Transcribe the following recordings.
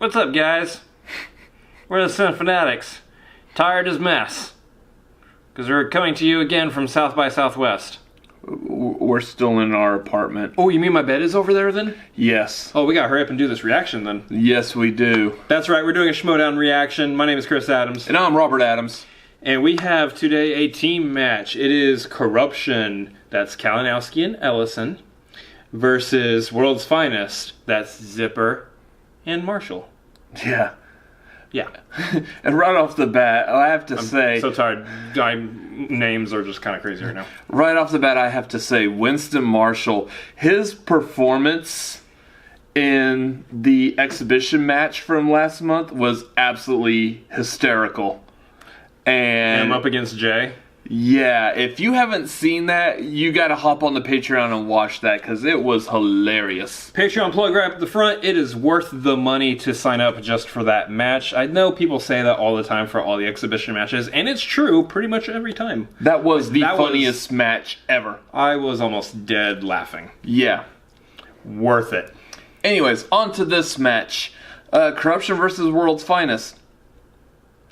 What's up, guys? We're the Cinefanatics. Tired as mess. Because we're coming to you again from South by Southwest. We're still in our apartment. Oh, you mean my bed is over there then? Yes. Oh, we gotta hurry up and do this reaction then. Yes, we do. That's right, we're doing a Schmoedown reaction. My name is Chris Adams. And I'm Robert Adams. And we have today a team match. It is Korruption, that's Kalinowski and Ellison, versus World's Finest, that's Zipper and Marshall. Yeah. Yeah. And right off the bat, I have to say... I'm so tired. Names are just kind of crazy right now. Right off the bat, I have to say, Winston Marshall, his performance in the exhibition match from last month was absolutely hysterical. And I'm up against Jay. Yeah, if you haven't seen that, you gotta hop on the Patreon and watch that, because it was hilarious. Patreon plug right up at the front. It is worth the money to sign up just for that match. I know people say that all the time for all the exhibition matches, and it's true pretty much every time. That was the funniest match ever. I was almost dead laughing. Yeah. Worth it. Anyways, on to this match. Korruption versus World's Finest.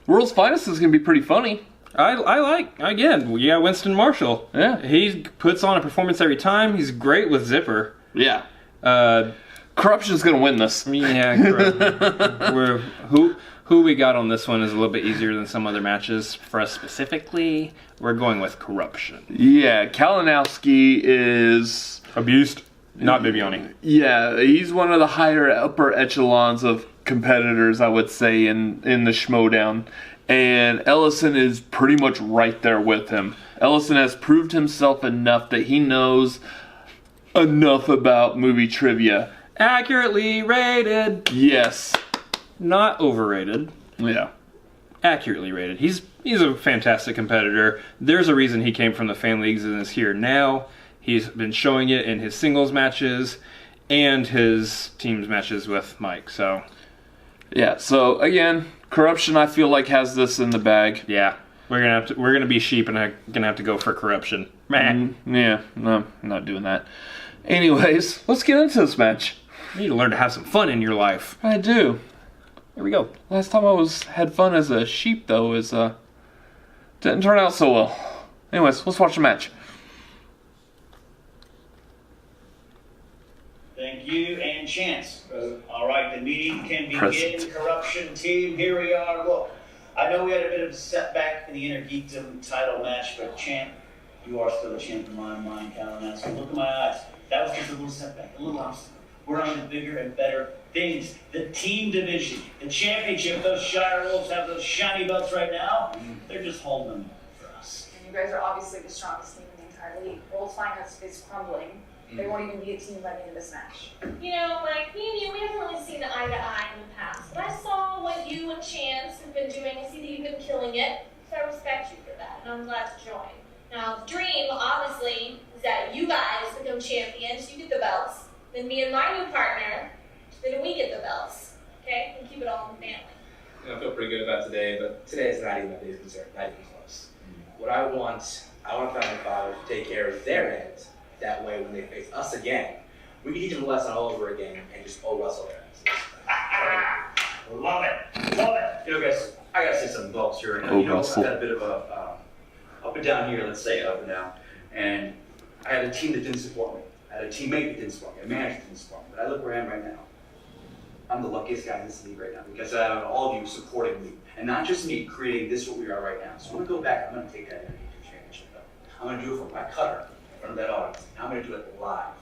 World's Finest is gonna be pretty funny. I like, again, we got Winston Marshall. Yeah. He puts on a performance every time. He's great with Zipper. Yeah. Korruption's gonna win this. Yeah, who we got on this one is a little bit easier than some other matches. For us specifically, we're going with Korruption. Yeah, Kalinowski is... a beast, not Bibiani. Yeah, he's one of the higher upper echelons of competitors, I would say, in the Schmoedown. And Ellison is pretty much right there with him. Ellison has proved himself enough that he knows enough about movie trivia. Accurately rated. Yes. Not overrated. Yeah. Accurately rated. He's a fantastic competitor. There's a reason he came from the fan leagues and is here now. He's been showing it in his singles matches and his teams matches with Mike. So, yeah. So again, Korruption, I feel like, has this in the bag. Yeah, we're gonna be sheep, and I'm gonna have to go for Korruption. Yeah, no, I'm not doing that. Anyways, let's get into this match. You need to learn to have some fun in your life. I do. Here we go. Last time I had fun as a sheep, though, didn't turn out so well. Anyways, let's watch the match. Thank you, and Chance. All right, the meeting can begin. Present. Korruption team, here we are. Look, I know we had a bit of a setback in the Inner Geekdom title match, but champ, you are still a champ in my mind, Kalinowski. Look in my eyes. That was just a little setback, a little obstacle. We're on to bigger and better things. The team division, the championship. Those Shire Wolves have those shiny belts right now. They're just holding them for us. And you guys are obviously the strongest team in the entire league. World's Finest is crumbling. They won't even be a team by the end of this match. You know, like, me and you, we haven't really seen eye to eye in the past. But I saw what you and Chance have been doing. I see that you've been killing it. So I respect you for that, and I'm glad to join. Now, the dream, obviously, is that you guys become champions, you get the belts. Then me and my new partner, then we get the belts. Okay? And keep it all in the family. I feel pretty good about today, but today is not even my biggest concern, not even close. What I want Family Father to take care of their end. That way, when they face us again, we can teach them a lesson all over again and just wrestle their asses. Love it. Love it. You know, guys, I gotta say something about here right now. You know, I've had a bit of a up and down here, let's say up and down. And I had a team that didn't support me. I had a teammate that didn't support me. A manager that didn't support me. But I look where I am right now. I'm the luckiest guy in this league right now because I have all of you supporting me. And not just me creating this what we are right now. So I'm gonna go back. I'm gonna take that Energy Championship belt. I'm gonna do it for my cutter. In front of that audience. Now I'm going to do it live.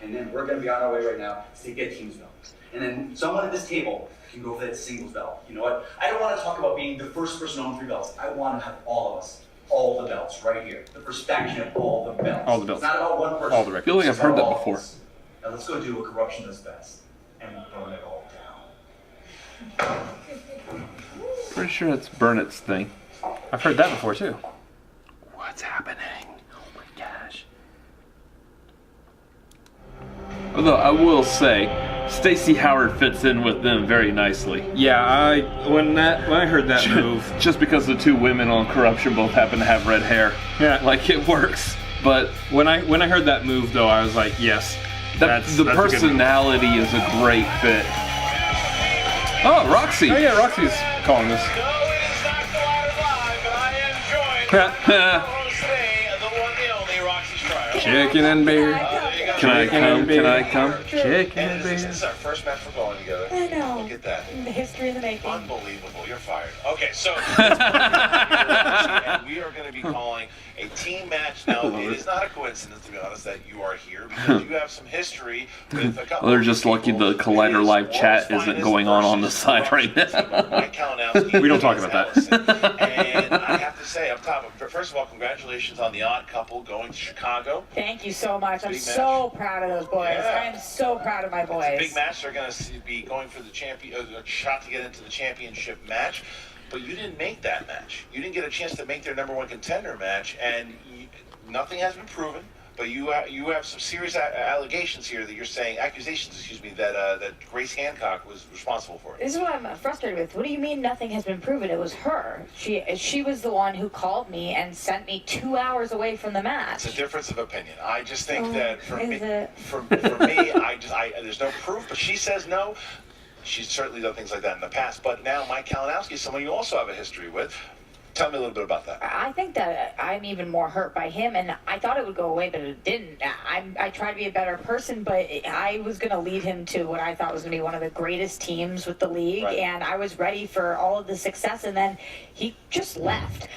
And then we're going to be on our way right now to get team's belt. And then someone at this table can go for that singles belt. You know what? I don't want to talk about being the first person on 3 belts. I want to have all of us, all the belts right here. The first faction of all the belts. All the belts. It's not about one person. All the records. I feel like I've heard that before. Now let's go do what Korruption does best. And burn it all down. Pretty sure it's Burnett's thing. I've heard that before too. What's happening? Oh my gosh. Although I will say, Stacey Howard fits in with them very nicely. Yeah, when I heard that move, Just because the 2 women on Korruption both happen to have red hair. yeah, Like, it works. But when I heard that move though, I was like, yes, the that's a good move. personality is a great fit. Oh, Roxy. Oh yeah, Roxy's calling this. No, it is not Collided Live, but I am joined by the host today, the one, the only Roxy Stryer. Chicken and beer. There you go. Can I come? Can I come? Chicken And and this beer. is our first match we're going together. I know. Look at that. The history in the making. Unbelievable. You're fired. Okay, so and we are going to be calling a team match. Now, it is not a coincidence, to be honest, that you are here because you have some history with a couple Well, they're of just people. lucky the It Collider is Live chat world's isn't finest going on the versus side right Corruption now. team of Mike Kalinowski We don't talk and about Chance that. Allison. And I have to say, up top, first of all, congratulations on the odd couple going to Chicago. Thank you so much. I'm Big so proud of those boys. Yeah. I am so proud of my It's a boys. big match. They're going to be going for the shot to get into the championship match. But you didn't make that match. You didn't get a chance to make their #1 contender match, and nothing has been proven. But you have some serious accusations here that you're saying, that Grace Hancock was responsible for it. This is what I'm frustrated with. What do you mean nothing has been proven? It was her. She was the one who called me and sent me 2 hours away from the match. It's a difference of opinion. I just think that for is me, it? for me, there's no proof. But she says no. She's certainly done things like that in the past. But now Mike Kalinowski is someone you also have a history with. Tell me a little bit about that. I think that I'm even more hurt by him, and I thought it would go away, but it didn't. I tried to be a better person, but I was going to lead him to what I thought was going to be one of the greatest teams with the league, Right. and I was ready for all of the success, and then he just left.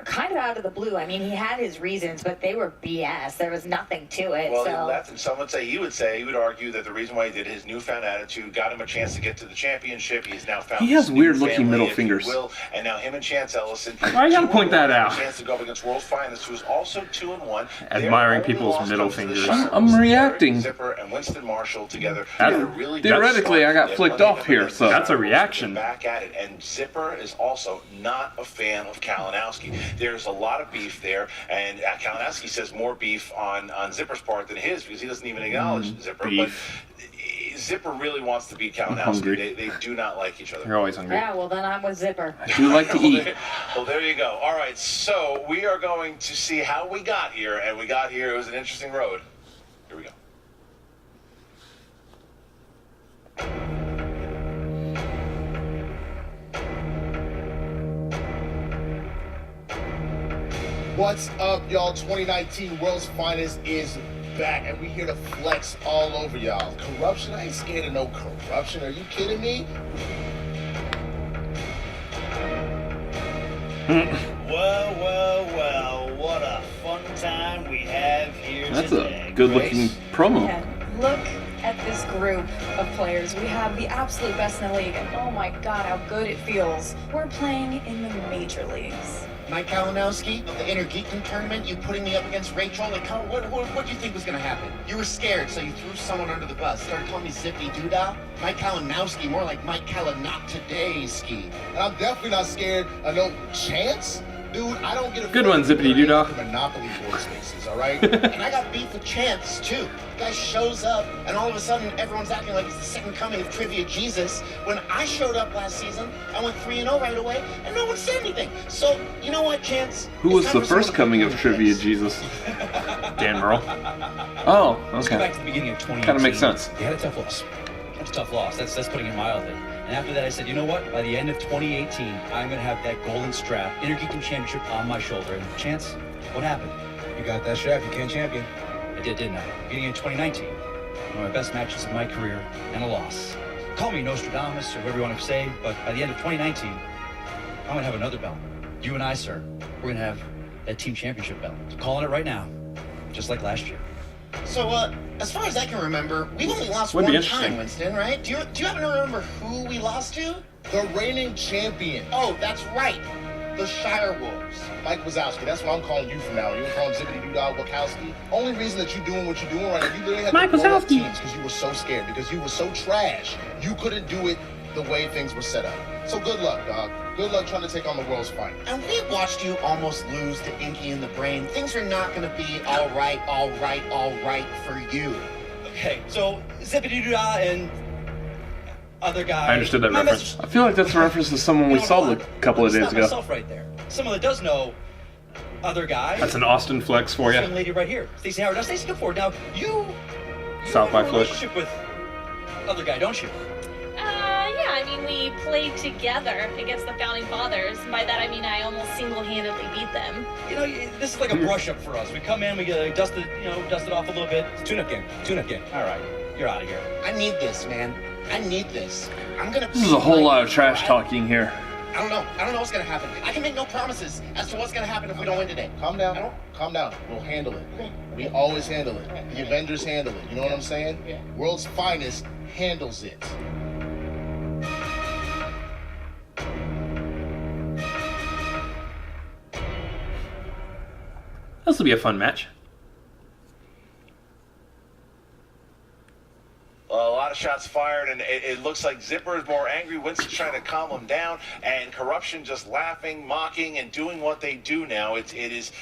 Kind of out of the blue. I mean, he had his reasons, but they were BS. There was nothing to it. Well, so. he left, and some would say he would argue that the reason why he did his newfound attitude got him a chance to get to the championship. He's now found. He has his new weird-looking family, middle if you fingers. will, and now him and Chance Ellison. Why you gotta point that out? Chance to go up against world's finest, who's also 2-1. Admiring Their people's only loss middle comes to the fingers. Shire I'm Wolves. reacting. Zipper and Winston Marshall together. That's- They had a really theoretically, good I got start. flicked They had off one here, against so- the That's a Shire Wolves. reaction. They're back at it, and Zipper is also not a fan of Kalinowski. There's a lot of beef there, and Kalinowski says more beef on Zipper's part than his because he doesn't even acknowledge Zipper. beef. But Zipper really wants to beat Kalinowski. hungry. They do not like each other. You're always hungry. Yeah, well, then I'm with Zipper. I do like to eat. Well, there you go. All right, so we are going to see how we got here, and we got here. It was an interesting road. Here we go. What's up, y'all? 2019 World's Finest is back, and we here to flex all over y'all. Corruption? I ain't scared of no corruption. Are you kidding me? Well, what a fun time we have here That's today. a good-looking Grace? promo. And look at this group of players. We have the absolute best in the league, and oh my god, how good it feels. We're playing in the major leagues. Mike Kalinowski, of the Inner Geekdom tournament, you putting me up against Rachel? Like, what do you think was gonna happen? You were scared, so you threw someone under the bus. Started calling me Zippy Doodah. Mike Kalinowski, more like Mike Kalinot today ski. And I'm definitely not scared of no Chance. Dude, I don't get a Good one, Zippity Doodah. Monopoly board spaces, all right? And I got beef with Chance, too. The guy shows up, and all of a sudden, everyone's acting like it's the second coming of Trivia Jesus. When I showed up last season, I went 3-0 right away, and no one said anything. So, you know what, Chance? Who It's was time the for first someone to coming do of this. Trivia Jesus? Dan Merle. Oh, Let's go okay. back to the beginning of 2018. Kind of makes sense. They had a tough loss. That's a tough loss. That's putting it mildly. And after that, I said, you know what? By the end of 2018, I'm going to have that golden strap, Inner Geekdom Championship on my shoulder. And Chance, what happened? You got that strap, you can't champion. I did, didn't I? Beginning of 2019, one of my best matches of my career, and a loss. Call me Nostradamus or whatever you want to say, but by the end of 2019, I'm going to have another belt. You and I, sir, we're going to have that team championship belt. So calling it right now, just like last year. So, as far as I can remember, we've only lost Would be one interesting. time, Winston, right? Do you happen to remember who we lost to? The reigning champion. Oh, that's right. The Shire Wolves. Mike Wazowski, that's what I'm calling you from now. You were calling Zippity Doodah Wachowski. Only reason that you're doing what you're doing right now, you literally had Mike to blow up Wazowski. teams because you were so scared, because you were so trash. You couldn't do it the way things were set up. So good luck, dog. Good luck trying to take on the world's fight. And we watched you almost lose to Inky in the Brain. Things are not going to be all right for you. Okay, so Zippity Doodah and other guy. I understood that My reference. I feel like that's a reference to someone we saw a couple of days ago. Myself right there. Someone that does know other guy. That's an Austin flex for Young you. lady right here, Stacey Howard. Now, Stacey, come forward. Now, you South by have a Flick. relationship with other guy, don't you? Yeah, I mean, we played together against the Founding Fathers. By that, I mean I almost single-handedly beat them. You know, this is like a brush-up for us. We come in, we get dust it off a little bit. Tune-up game. All right, you're out of here. I need this, man. I need this. This is a whole lot of trash talking here. I don't know what's gonna happen. I can make no promises as to what's gonna happen if we don't win today. Calm down. Calm down. We'll handle it. We always handle it. The Avengers handle it. You know what I'm saying? Yeah. World's Finest handles it. This will be a fun match. A lot of shots fired, and it looks like Zipper is more angry. Winston's trying to calm him down, and Korruption just laughing, mocking, and doing what they do now. It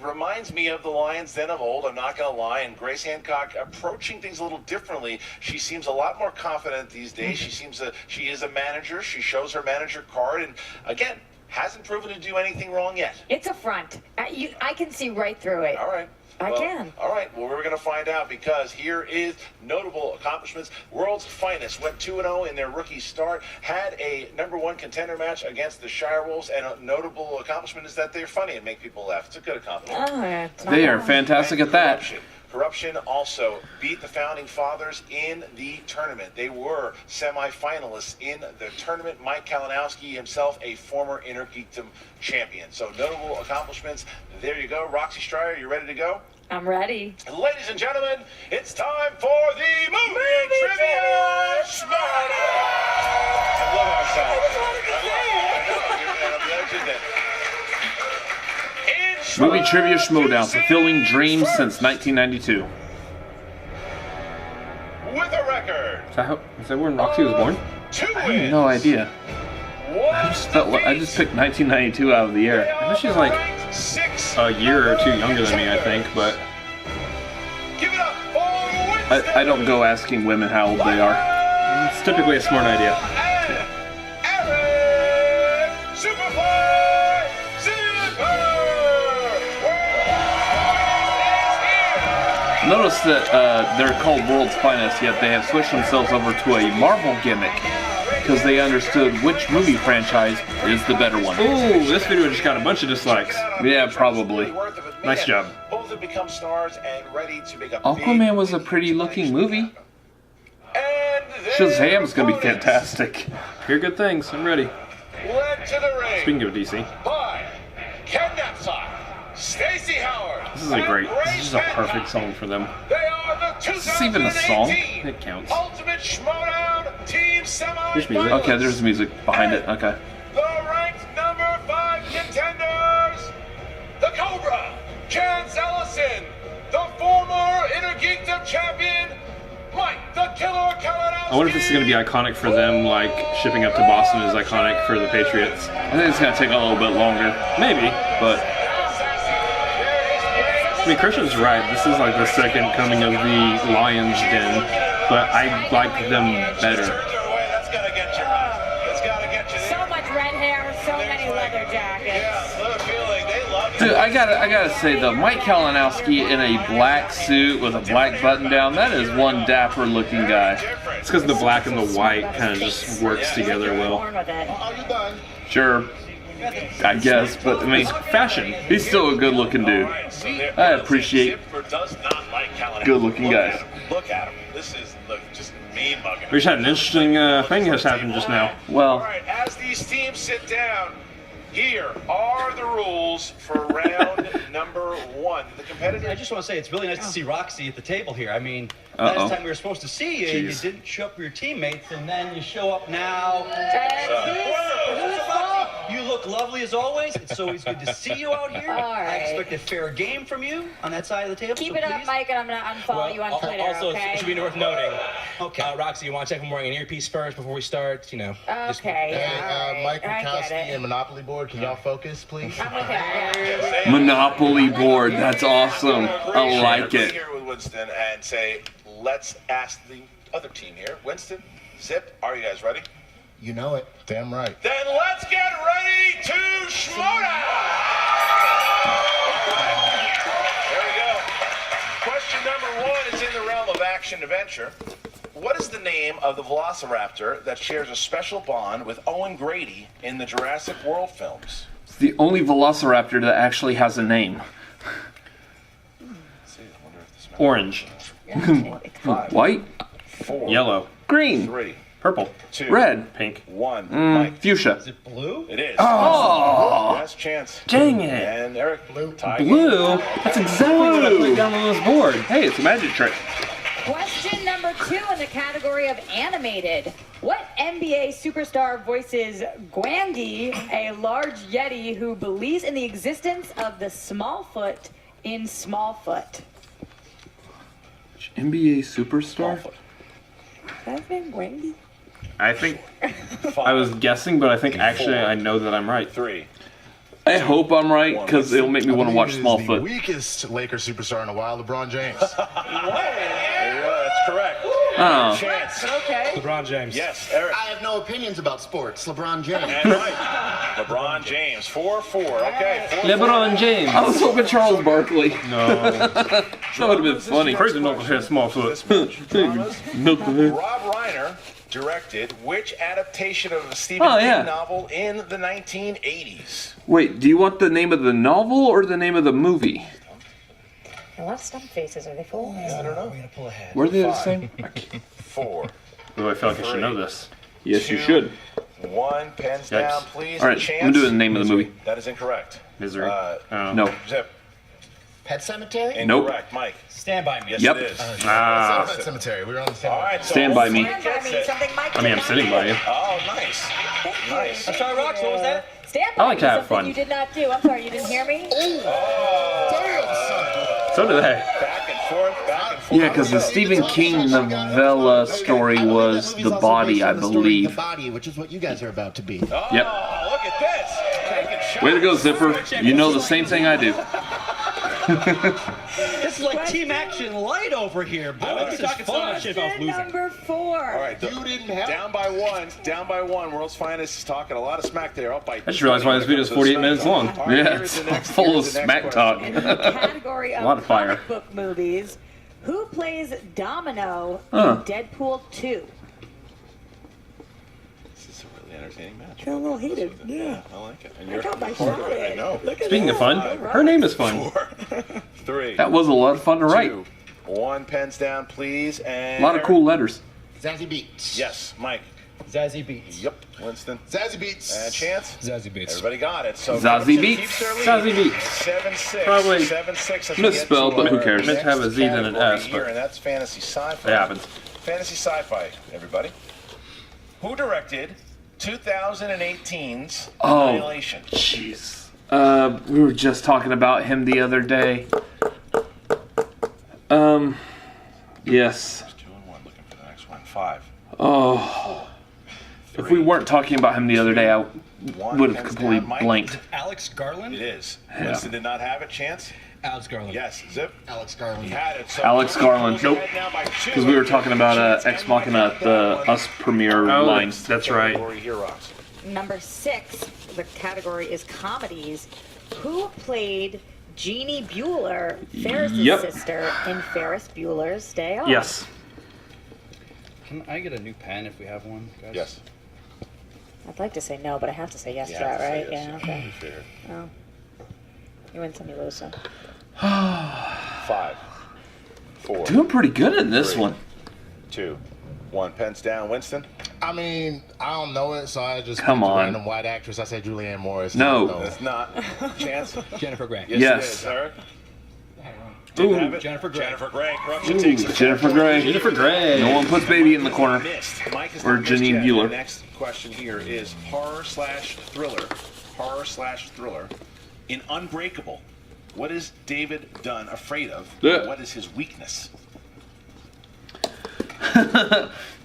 reminds me of the Lions Den of old, I'm not going to lie, and Grace Hancock approaching things a little differently. She seems a lot more confident these days. She is a manager. She shows her manager card, and again, hasn't proven to do anything wrong yet. It's a front. I can see right through it. All right. I can. All right, well, we're going to find out because here is notable accomplishments. World's Finest went 2-0 in their rookie start, had a #1 contender match against the Shire Wolves, and a notable accomplishment is that they're funny and make people laugh. It's a good accomplishment. They are fantastic at that. Korruption also beat the Founding Fathers in the tournament. They were semi-finalists in the tournament. Mike Kalinowski himself, a former Inner Geekdom champion. So notable accomplishments. There you go. Roxy Stryer, you ready to go? I'm ready. Ladies and gentlemen, it's time for the Movie Trivia Schmoedown! I love our song. I'm glad you did. Movie Trivia Schmoedown, fulfilling dreams since 1992. With a record. Is that when Roxy was born? I have no idea. I just picked 1992 out of the air. I know she's like a year or two younger than me, I think, but I don't go asking women how old they are. It's typically a smart idea. Notice that they're called World's Finest, yet they have switched themselves over to a Marvel gimmick because they understood which movie franchise is the better one. Ooh, this video just got a bunch of dislikes. Yeah, probably. Nice job. Both have become stars and ready to make a Aquaman was a pretty looking movie. Shazam's gonna be fantastic. Hear good things. I'm ready. Led to the ring. Speaking of DC. By Ken Napsok, Stacey Howard. This is a perfect song for them. They are the Is this even a song? It counts. Ultimate Schmoedown Team There's music. Okay, there's music behind it. Okay. The ranked #5 contenders, the Cobra, Chance Ellison, the former Inner Geekdom champion, Mike the Killer Kalinowski. I wonder if this is going to be iconic for them, like shipping up to Boston is iconic for the Patriots. I think it's going to take a little bit longer. Maybe, but I mean, Christian's right. This is like the second coming of the Lions Den, but I like them better. That's gotta get you right. That's gotta get you there. So much red hair, so many leather jackets. Yeah, the feeling they love Dude, I gotta say though, Mike Kalinowski in a black suit with a black button down, that is one dapper looking guy. It's because the black and the white kind of just works together well. Are you done? Sure, I guess, but I mean, Fashion. he's still a good looking dude. I appreciate good looking guys. Look at him. This is just mean mugging. We just had an interesting thing that's happened just now. Well, Alright, as these teams sit down, here are the rules for round #1. The competitive. I just want to say it's really nice to see Roxy at the table here. I mean, last time we were supposed to see you, you didn't show up for your teammates, and then you show up now. You look lovely as always. It's always good to see you out here. All I right. expect a fair game from you on that side of the table. Keep so it up, please. Mike, and I'm going to unfollow you on Twitter, Also, okay? it should be worth noting. Okay. Roxy, you want to check I'm wearing an earpiece first before we start? You know. Okay, Hey, Mike I get Wachowski it. and Monopoly Board, can y'all focus, please? I'm looking at it. Monopoly board, that's awesome. I like it. Here with Winston and say, let's ask the other team here. Winston, Zip, are you guys ready? You know it. Damn right. Then let's get ready to Schmoedown! There we go. Question #1 is in the realm of action adventure. what is the name of the velociraptor that shares a special bond with Owen Grady in the Jurassic World films? It's the only velociraptor that actually has a name. Orange. White. 4. Yellow. Green. 3. Purple. 2. Red. Pink. 1. Mike. Fuchsia. Is it blue? It is. Oh! Yes, Chance. Dang it. And Eric. Blue. Blue? That's exactly what I put down on this board. Hey, it's a magic trick. Question number 2 in the category of animated. What NBA superstar voices Gwangi, a large yeti who believes in the existence of the Smallfoot in Smallfoot? NBA superstar? That's been Gwangi. I think I was guessing, but I think actually I know that I'm right. 3. I hope I'm right, because it'll make me want to watch The Smallfoot. weakest Lakers superstar in a while, LeBron James. There you go. That's correct. Oh. Chance. Okay. LeBron James. Yes, Eric. I have no opinions about sports. LeBron James. And Mike. LeBron James. 4-4. Okay. 4-4. LeBron James. I was hoping Charles Barkley. No. That would have been funny. Crazy knucklehead Smallfoot. Rob Reiner directed which adaptation of a Stephen King novel in the 1980s? Wait, do you want the name of the novel or the name of the movie? A lot of stump faces. Are they full? I don't know. We're gonna pull ahead. Were they the same? 4. Oh, I feel like I should know this. Yes, you should. 1. Pens Yikes. down, please. All right, Chance. I'm doing the name of the movie. That is incorrect. Misery. No. Zip. Pet Cemetery? Nope. Incorrect. Mike. Stand by me. Yes, Yep. it is. Pet Cemetery. We were on the same. All right. So Stand by me. Stand by me. Something Mike I mean, I'm did sitting not by you. Oh, nice. Nice. I'm sorry, Rox. What was that? do. Stand by I like me. to have Something fun. you did not do. I'm sorry, you didn't hear me? So do they. Back and forth. Back and forth. Yeah, because the Stephen King novella story was The Body, I The believe. Body, which is what you guys are about to be. Oh, Yep. look at this. Taking shots. Way to go, Zipper. You know the same thing I do. This is like Team Action Light over here, boy. This is talking so fun. much Shit, if I was Question losing. number 4. All right, You didn't have. down by one. Down by one. World's Finest is talking a lot of smack there. Up by I just realized why this video is 48 minutes long. All right, Yeah, here's it's the next- full of here's the next smack question. talk. In the category of A lot of fire. comic book movies, who plays Domino Huh. in Deadpool 2? This is a really entertaining match. Feel a little heated. Yeah, I like it. And I you're got my part shot of it. I know. Look at Speaking that. of fun, her name is fun. 4, 3, That was a lot of fun to write. 2, 1. Pens down, please. And A lot of cool letters. Zazie Beetz. Yes, Mike. Zazie Beetz. Yep. Winston. Zazie Beetz. And Chance. Zazie Beetz. Everybody got it. So Zazie Korruption Beetz. keeps their lead. Zazie Beetz. 7-6. Probably 7-6 as we get misspelled, to but who our cares? Meant to have a next Z than an category S, here, but and that's fantasy sci-fi. it happens. Fantasy sci-fi, everybody. Who directed 2018's Oh. Annihilation? Jeez. We were just talking about him the other day. Yes. 2 and 1. Looking for the next one. 5. Oh. If we weren't talking about him the other day, I 1. would have Pens completely down, Mike. blanked. Alex Garland? It is. Yeah. Winston did not have it. Chance? Alex Garland. Yes. Zip? Alex He Garland. had it. So Alex Garland. goes Nope. ahead now by 2. Because we were talking about Ex Machina at the Us premiere Oh, line. that's right. Category here, Rox. Number 6, the category is comedies. Who played Jeannie Bueller, Ferris's Yep. sister, in Ferris Bueller's Day Off? Yes. Can I get a new pen if we have one, guys? Yes. I'd like to say no, but I have to say yes to Yeah, that, I'd say right? yes, Yeah, yeah. okay. Fair. Oh. You win some, you lose some. 5, 4, Doing pretty good in this 3, one. 2, 1. Pens down. Winston? I mean, I don't know it, so I just Come picked a on. random white actress. I said Julianne Morris. No. I don't know. That's not. Chance? Jennifer Grey. Yes, Yes. it is. Eric? Ooh. Didn't have it. Jennifer Grey. Jennifer Grey. Korruption Ooh, takes it. Jennifer Grey. Jennifer Grey. No one puts baby in the corner. Missed. Mike has Or not missed Janine yet. Bueller. The next question here is horror/thriller. Horror/thriller. In Unbreakable, what is David Dunn afraid of? Yeah. What is his weakness?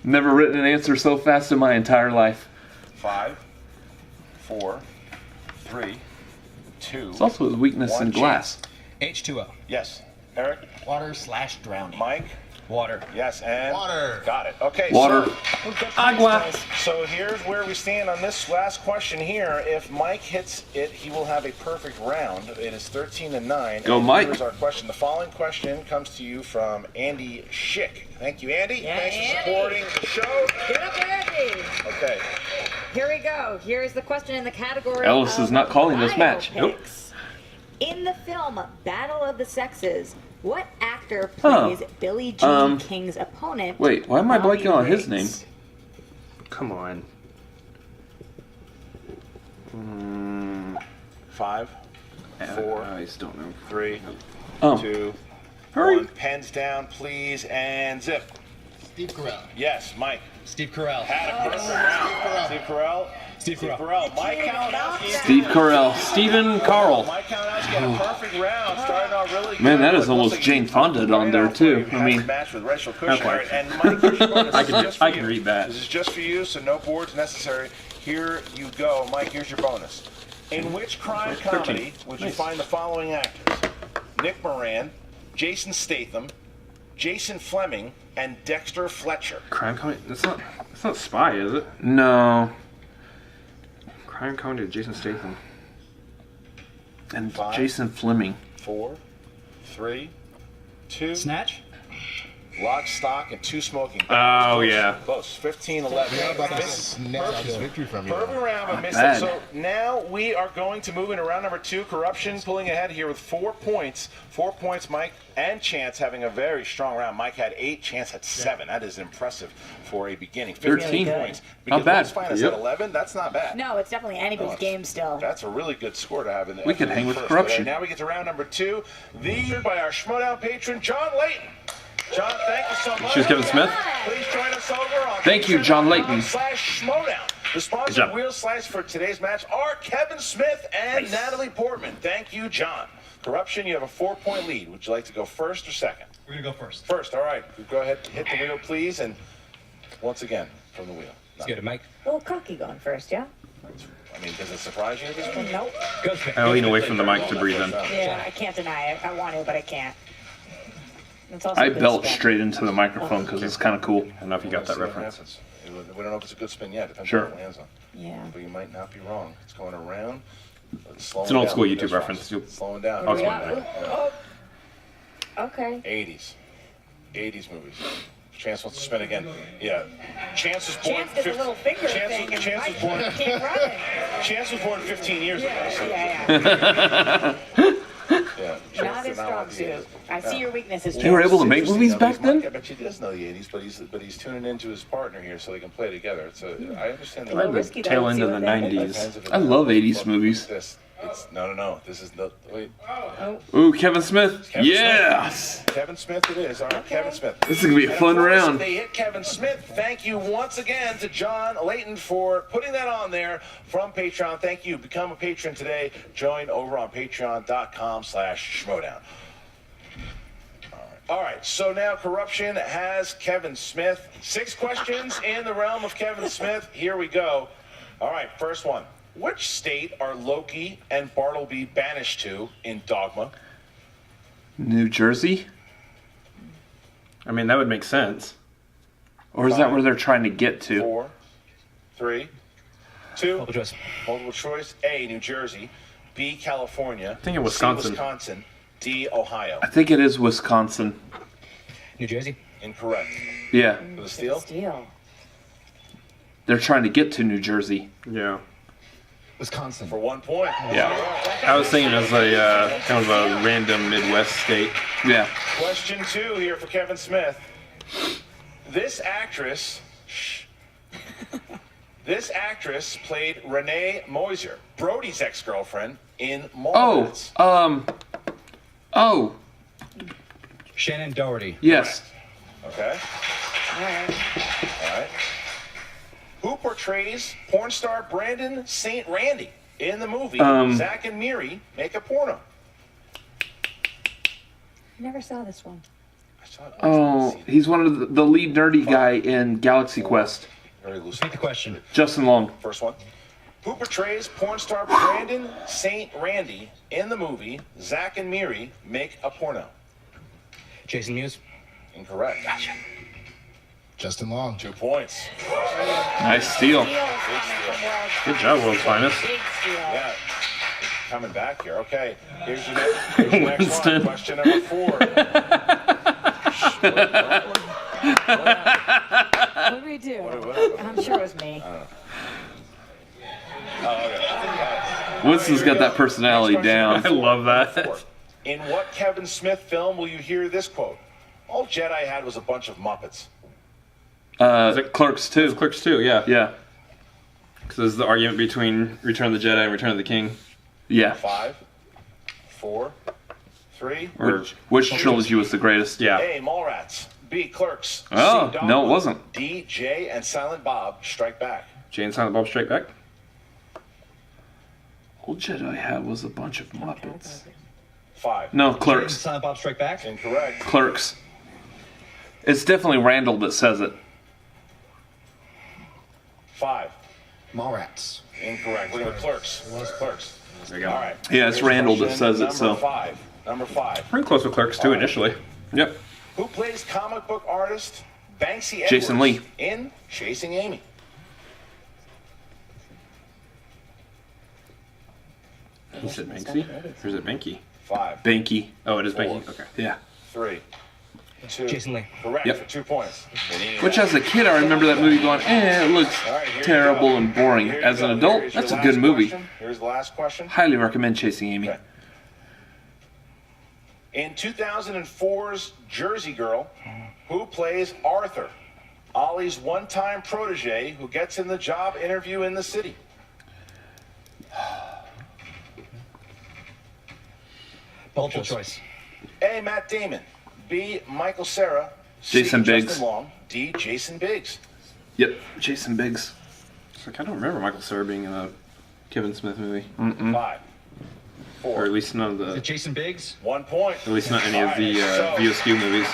Never written an answer so fast in my entire life. 5, 4, 3, 2. It's also his weakness One in glass. H2O. Yes. Eric? Water/drowning. Mike? Water. Yes. And? Water. Got it. Okay. Water. So, Agua. So here's where we stand on this last question here. If Mike hits it, he will have a perfect round. It is 13-9. Go, Mike. Here's our question. The following question comes to you from Andy Schick. Thank you, Andy. Yeah, Thanks Andy. for supporting the show. Get up, Andy. Okay. Here we go. Here's the question in the category Ellis of is not calling this match. biopics. Nope. In the film Battle of the Sexes, what actor plays Billie Jean King's opponent? Wait, why am I blanking on his name? Come on. 5, 4, I just don't know. 3, Oh. 2, Hurry. 1. Pens down, please, and zip. Steve Carell. Yes, Mike. Steve Carell. Had a perfect round. Steve Carell. Steve Carell. Mike Kalinowski. Steve Carell. Stephen Carl. Mike Kalinowski had a perfect round. Started out really good. Man, that is Looks almost like Jane he Fonda on there too. had I mean, a match with Rachel That's Kushner. fine. And Mike, here's your bonus. I This can is just for I can you. read that. This is just for you, so no boards necessary. Here you go, Mike. Here's your bonus. In which crime 13. comedy would you find the following actors? Nick Moran, Jason Statham, Jason Fleming, and Dexter Fletcher. Crime comedy? That's not Spy, is it? no. Crime comedy with Jason Statham. And 5, Jason Fleming. 4, 3, 2. Snatch? Lock, stock, and 2 smoking. Oh, yeah. Close. 15-11. Yeah, about to snatch this victory from you. Perfect round, but missed bad. it. So now we are going to move into round number 2. Korruption pulling ahead here with 4 points. 4 points, Mike and Chance having a very strong round. Mike had 8, Chance had 7. That is impressive for a beginning. 15 points. Not bad. Most finest Yep. at 11, that's not bad. No, it's definitely anybody's game still. That's a really good score to have in there. We could hang with First. Korruption. Now we get to round number 2. These by our Schmoedown patron, John Layton. John, thank you so much. Choose Kevin Smith. Please join us over on Thank you, John Layton. /Schmoedown. The sponsors job. of Wheel Slice for today's match are Kevin Smith and Natalie Portman. Thank you, John. Korruption, you have a 4-point lead. Would you like to go first or second? We're going to go first. First, all right. Go ahead, hit the wheel, please, and once again, from the wheel. Let's get it, Mike. A little cocky going first, yeah? I mean, does it surprise you at this point? Nope. Go Smith. I lean away from the mic to breathe in. Yeah, I can't deny it. I want to, but I can't. It's also I a good belch spin. straight into the microphone because it's kind of cool. I don't know if you got that reference. We don't know if it's a good spin yet. Depends Sure. on what it lands on. Yeah. But you might not be wrong. It's going around. It's an old school YouTube reference. Slowing down. I'll explain Yeah. that. Oh. Okay. 80s movies. Chance wants to spin again. Yeah. Chance was born. Chance did a little finger thing and Chance was Mike born. came running. Chance was born 15 years ago. Yeah, So, yeah. yeah. Not Chance did his not strong want the suit. 80s. I see your weaknesses. They were able to make Interesting, movies though, back because Mike, then? I bet he does know the 80s, but he's tuning into his partner here so they can play together. So I understand A little that. risky, though. Tail Let's end see of the what they- 90s. I love 80s movies. It's no. This is the wait. Ooh, Kevin Smith. Kevin Yes. Smith. Kevin Smith it is. All right, Kevin Smith. This is going to be a And fun of course, round. They hit Kevin Smith. Thank you once again to John Layton for putting that on there from Patreon. Thank you. Become a patron today. Join over on patreon.com/Schmoedown. All right, so now Korruption has Kevin Smith. 6 questions in the realm of Kevin Smith. Here we go. All right, first one. Which state are Loki and Bartleby banished to in Dogma? New Jersey? I mean, that would make sense. Or is that where they're trying to get to? 4, 3, 2. Multiple choice. Multiple choice. A, New Jersey. B, California. I think in Wisconsin. C, Wisconsin. D, Ohio. I think it is Wisconsin. New Jersey? Incorrect. Yeah. For the steal? Steal. They're trying to get to New Jersey. Yeah. Wisconsin. For 1 point. Yeah. I was thinking as a kind of a random Midwest state. Yeah. Question 2 here for Kevin Smith. This actress played Renee Moiser, Brody's ex-girlfriend, in Mallrats. Oh. Shannon Doherty. Yes. Okay. All right. All right. Who portrays porn star Brandon St. Randy in the movie Zack and Miri Make a Porno? Never saw this one. I saw it. Oh, he's one of the lead nerdy guy in Galaxy Quest. Very loose. Repeat the question. Justin Long. First one. Who portrays porn star Brandon St. Randy in the movie Zack and Miri Make a Porno? Jason Mewes? Incorrect. Gotcha. Justin Long. 2 points. Nice steal. Good job, World's Finest. Yeah. Coming back here. Okay. Here's your next Winston. one. Question number 4. What did we do? I'm sure it was me. Winston's got that personality down. I love that. In what Kevin Smith film will you hear this quote? All Jedi had was a bunch of Muppets. Is it Clerks 2. It's Clerks 2, yeah. Yeah. Because there's the argument between Return of the Jedi and Return of the King. Yeah. 5, 4, 3. Which trilogy was the greatest? Yeah. A. Mallrats. B. Clerks. Oh, C. no, it Dogma. wasn't. D. Jay and Silent Bob Strike Back. Jay and Silent Bob Strike Back. All Jedi had was a bunch of Muppets. 5. No, James Clerks. Silent Bob Strike Back. Incorrect. Clerks. It's definitely Randall that says it. 5. Mallrats. Incorrect. Look at Clerks. It was Clerks. There you go. All right. Yeah, it's Here's Randall that question says it, so. Number 5. Pretty close with Clerks 2 initially. Yep. Who plays comic book artist Banksy Edwards Jason Lee. in Chasing Amy? He said Banksy? Or is it Banky? 5, Banky. Oh, it is 4, Banky. Okay. Yeah. 3, 2. Jason Lee. Correct Yep. for 2 points. Which, as a kid, I remember that movie going, it looks All right, here you terrible go. and boring. Here you As an go. adult, Here's your that's a last good movie. question. Here's the last question. Highly recommend Chasing Amy. Okay. In 2004's Jersey Girl, who plays Arthur, Ollie's one-time protege who gets him the job interview in the city? Multiple choice. A. Matt Damon. B. Michael Cera. Jason C. Biggs. Justin Long. D. Jason Biggs. Yep, Jason Biggs. It's like, I don't remember Michael Cera being in a Kevin Smith movie. 5, 4. Or at least none of Is it the... Jason Biggs? 1 point. At least not any of the All right, VSQ movies.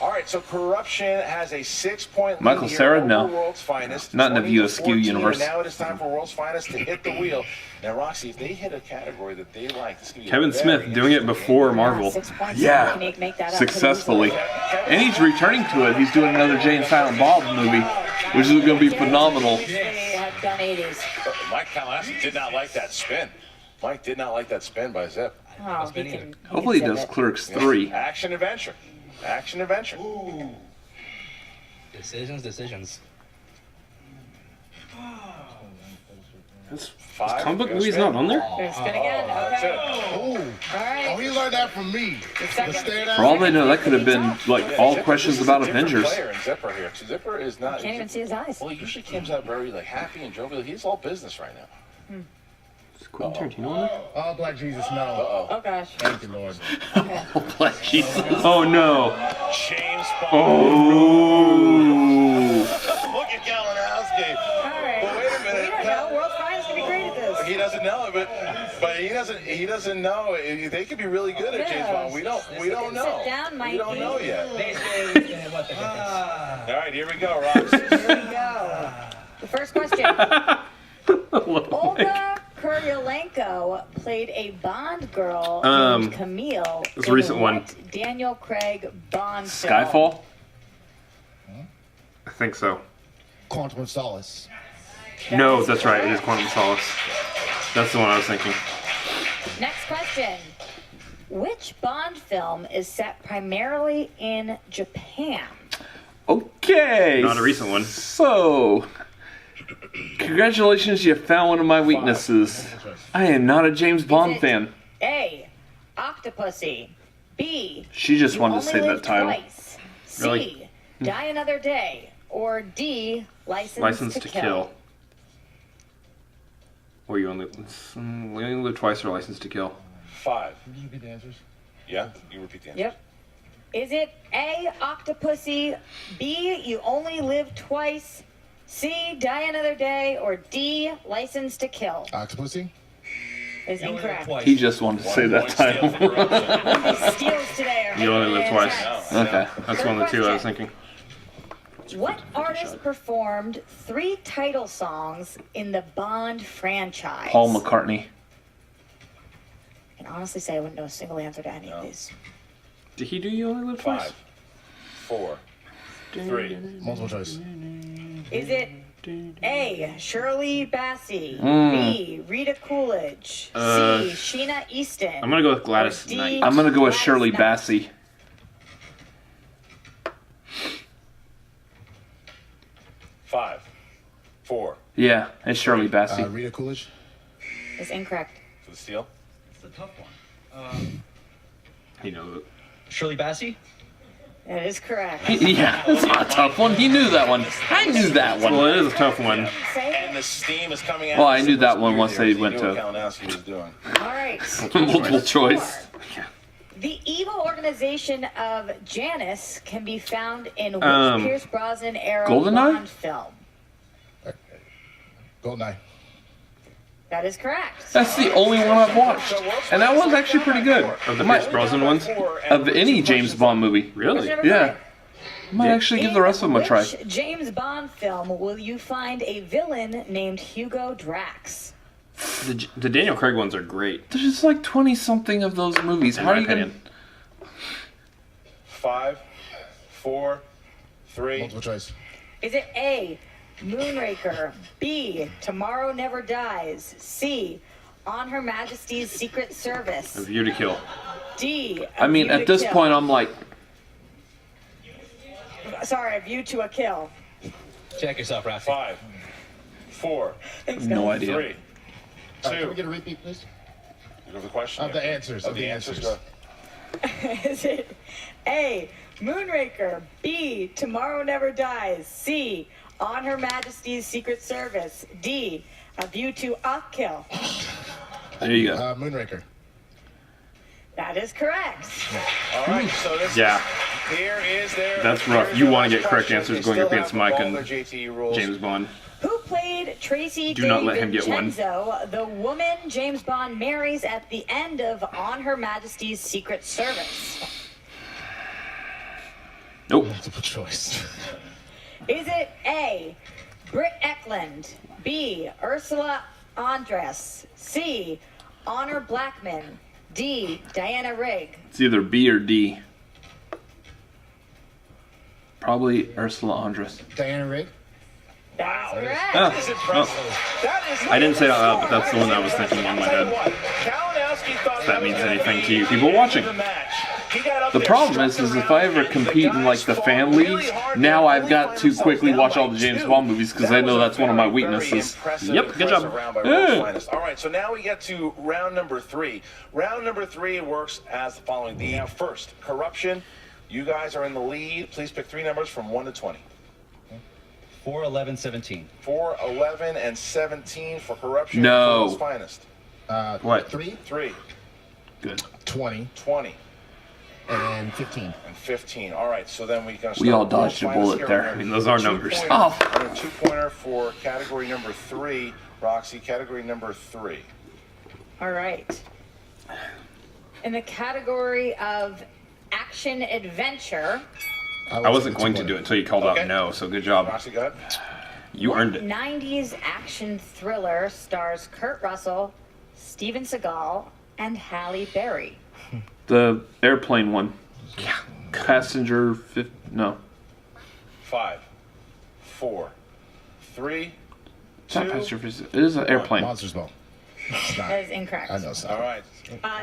All right, so Korruption has a 6-point lead Michael here Cera? over No. World's Finest. Not in the 20-14, VSQ universe. And now it is time for World's Finest to hit the wheel. Now, Roxy, if they hit a category that they like, this could be a Kevin very Smith doing it interesting before game. Marvel. 6 points. Yeah. Can you make that up Successfully. pretty And he's returning to it. He's doing another Jay and Silent Bob movie, which is going to be phenomenal. easily? They have done 80s. Mike Kalinowski did not like that spin. Mike did not like that spin by Zip. Oh, he can, Hopefully he can does save it. Clerks 3. Action adventure. Action adventure. Decisions. Is 5. comic book Gonna movies spin. not on there? Gonna spin again. That's Okay. it. Oh, All right. he learned that from me. second. Let's stay at For all they know, that could have been like all Zipper, questions this is about a different Avengers. player in Zipper here. Zipper is not. Can't even see his eyes. Well, he usually comes out very like happy and jovial. He's all business right now. Is Quentin Tarantino on there? Oh, Black Jesus, no. Oh gosh. Thank you, Lord. Like Jesus. Oh, no. James Bond. Oh. Look at Kalinowski. All right. But wait a We minute. don't know. World's Finest can be great at this. He doesn't know it, but he doesn't know. They could be really good at James Bond. We don't know. Sit down, We Mikey. don't know yet. What the heck? All right, here we go, Rox. Here we go. The first question. Olga Kurylenko played a Bond girl named Camille it's a in recent one. what Daniel Craig Bond film? Skyfall? I think so. Quantum of Solace. No, that's right. It is Quantum of Solace. That's the one I was thinking. Next question. Which Bond film is set primarily in Japan? Okay. Not a recent one. So, congratulations, you found one of my weaknesses. I am not a James Bond fan. A. Octopussy. B. She just You wanted to Only say that Live title. Twice. C. Really? Die Another Day. Or D. License to Kill. Or we only live twice or License to Kill. 5. Can you repeat the answers? Yeah, you repeat the answer. Yep. Is it A. Octopussy, B. You Only Live Twice, C. Die Another Day, or D. License to Kill? Octopussy? Is incorrect. He just wanted to say that title. Steals today are You only live twice. Okay. That's one of the two I was thinking. What artist performed 3 title songs in the Bond franchise? Paul McCartney. I can honestly say I wouldn't know a single answer to any of these. Did he do You Only Live Twice? 5, 4, 3. Multiple choice. Is it A, Shirley Bassey, B, Rita Coolidge, C, Sheena Easton? I'm gonna go with Gladys or D, Knight. I'm gonna go with Gladys Shirley Knight? Bassey. 5, 4. Yeah, it's Shirley Bassey. Rita Coolidge. Is incorrect. For the steal. It's a tough one. He knows it. Shirley Bassey? That is correct. Yeah, that's not a tough one. He knew that one. I knew that one. Well, it is a tough one. And the steam is coming out. Well, I knew that one once they went to. to Kalinowski was doing. All right. multiple choice. The evil organization of Janus can be found in which Pierce Brosnan era GoldenEye? Bond film? GoldenEye. That is correct. That's the only one I've watched, and that one's actually pretty good. Of the Pierce Brosnan ones? Of any James Bond movie. Really? Yeah. I might actually give the rest of them a try. Which James Bond film will you find a villain named Hugo Drax? The Daniel Craig ones are great. There's just like 20-something of those movies. In How are my you gonna? opinion. 5, 4, 3. Multiple choice. Is it A, Moonraker, B, Tomorrow Never Dies, C, On Her Majesty's Secret Service, A View to Kill. D, I mean, at this point, I'm like, sorry, A View to a Kill. Check yourself, Rafi. 5, 4, no idea. 3, 2. Can we get a repeat, please? You know the question? Of the answers. Of the answers. Go. Is it A, Moonraker, B, Tomorrow Never Dies, C, On Her Majesty's Secret Service, D, A View to a Kill? There you go. Moonraker. That is correct. All right, so this here is their. That's rough. You want to get correct answers going up against Mike and JTE rules. James Bond. Who played Tracy Do not let him get one. DiVincenzo, the woman James Bond marries at the end of On Her Majesty's Secret Service? Nope. Multiple choice. Is it A, Britt Eklund, B, Ursula Andress, C, Honor Blackman, D, Diana Rigg? It's either B or D. Probably Ursula Andress. Diana Rigg. That's correct. That is impressive. That is I didn't say it out loud, but that's the one I was thinking in my head. Kalinowski thought If that means anything to you people watching. The problem is if I ever compete in like the fan leagues, now I've got to quickly watch all the James Bond movies because I know that's one of my weaknesses. Yep, good job. All right, so now we get to round number 3. Round number 3 works as the following. The first, Korruption. You guys are in the lead. Please pick 3 numbers from 1 to 20. 4, 11, 17. 4, 11, and 17 for Korruption. No. World's finest. What? 3. 3. Good. 20. 20. And 15. And 15. All right, so then we can. We all dodged a bullet there. I mean, those are numbers. Oh. And a 2-pointer for category number 3. Roxy, category number 3. All right. In the category of action adventure, I wasn't going to do it until you called out no, so good job. Roxy, go ahead. You earned it. 90s action thriller stars Kurt Russell, Steven Seagal, and Halle Berry? The airplane one. Passenger. No. 5, 4, 3, It's not 2. passenger. It is an airplane. Monsters Ball. It's not. That is incorrect. I know. It's All not. right.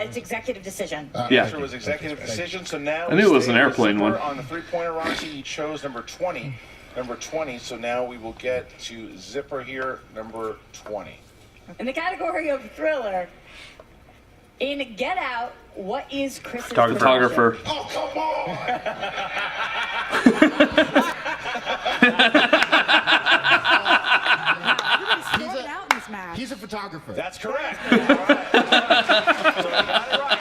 It's executive decision. Yeah. Answer was executive decision. So now I knew it was stay an with airplane Zipper one. On the 3-pointer, Roxy, you chose number 20. Number 20. So now we will get to Zipper here, number 20. In the category of thriller, in Get Out, what is Chris's Photographer. Oh, come on! He's a photographer. That's correct. All right. So we got it right.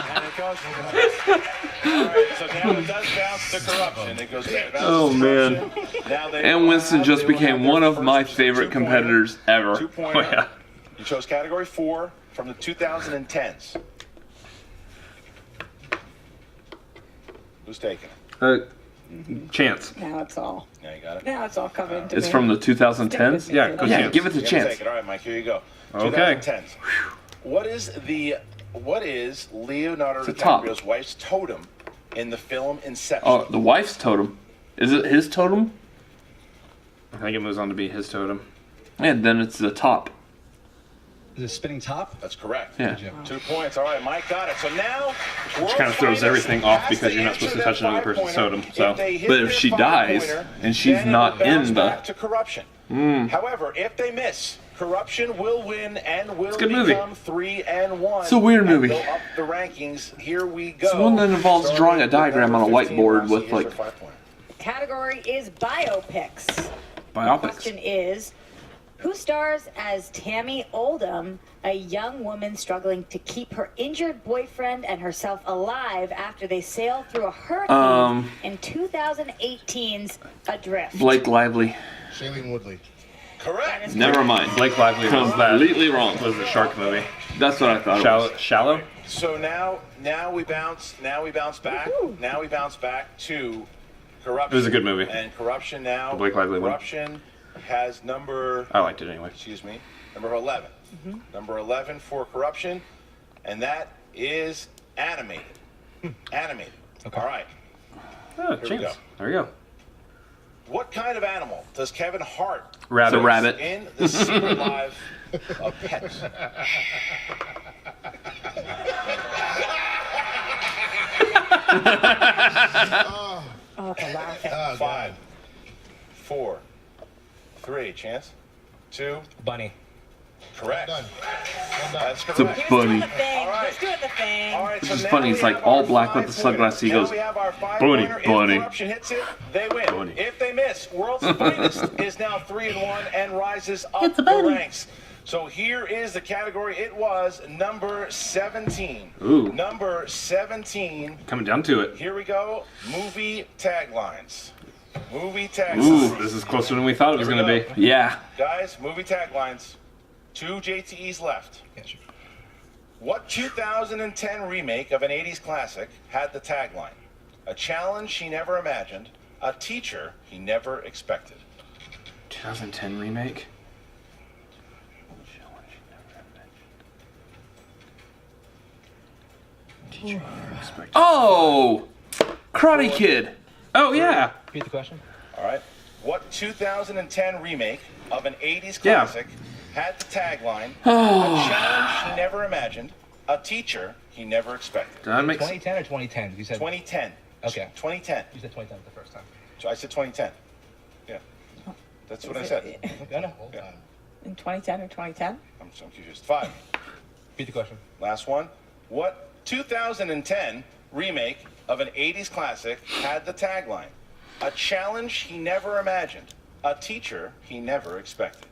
And it goes. All right. So now it does bounce to Korruption. It goes back. Oh, man. Now they And Winston just they will have became their one of first my favorite 2-pointer. competitors ever. 2-pointer. Oh, yeah. You chose category 4 from the 2010s. Who's taking it? Chance. Now it's all. Now you got it. Now it's all coming to It's me. from the 2010s? Yeah, go Yeah, Chance. give it the You're gonna chance. take it. All right, Mike. Here you go. Okay. 2010s. What is Leonardo It's a top. DiCaprio's wife's totem in the film Inception? Oh, the wife's totem. Is it his totem? I think it moves on to be his totem. And then it's the top. Is it spinning top? That's correct. Yeah. 2 points. All right, Mike got it. So now, Which kind of throws everything off because you're not supposed to touch another person's totem. So, but if she dies and she's not in the to corruption. However, if they miss, corruption will win and will become 3-1. It's a weird movie. Go up the rankings. Here we go. It's one that involves drawing a diagram on a whiteboard with like. Category is biopics. Biopics. The question is, who stars as Tammy Oldham, a young woman struggling to keep her injured boyfriend and herself alive after they sail through a hurricane in 2018's Adrift? Blake Lively. Shailene Woodley. Correct. Never mind. Blake Lively was that. Completely wrong. Was the shark movie? That's what I thought. It was. Shallow. So now we bounce back. Now we bounce back to Corruption. It was a good movie. And Corruption now. The Blake Lively one. Corruption has number. I liked it anyway. Excuse me. Number 11. Number 11 for Corruption, and that is animated. Animated. Okay. All right. Oh, Here we Chance. go. There we go. What kind of animal does Kevin Hart Rabbit. It's a rabbit. in the Secret Life of Pets? Oh, the laughing. 5, 4, 3. Chance. 2. Bunny. Correct. Done. That's It's a correct. bunny. All right. Let's do it the thing. All right, so Which is now funny. we It's like have all our black with the 5-pointer. sunglasses. He Now goes, we have our bunny, 5-pointer. bunny. If Corruption hits it, they win. Bunny. If they miss, World's Finest is now 3-1 and rises up the ranks. So here is the category. It was number 17. Ooh. Number 17. Coming down to it. Here we go. Movie taglines. Movie Ooh, taglines. this is closer than we thought it was going to be. yeah. Guys, movie taglines. 2 JTEs left. Yeah, sure. What 2010 remake of an 80s classic had the tagline? A challenge he never imagined, a teacher he never expected. 2010 remake. Oh, Karate Kid. Oh yeah. Repeat the question. All right. What 2010 remake of an 80s Yeah. classic had the tagline, a challenge he never imagined, a teacher he never expected? That makes 2010 or 2010? You said 2010. Okay. 2010. You said 2010 the first time. So I said 2010. Yeah. That's what I said. Okay, I know. Yeah. In 2010 or 2010? I'm so confused. 5. Repeat the question. Last one. What 2010 remake of an 80s classic had the tagline, a challenge he never imagined, a teacher he never expected?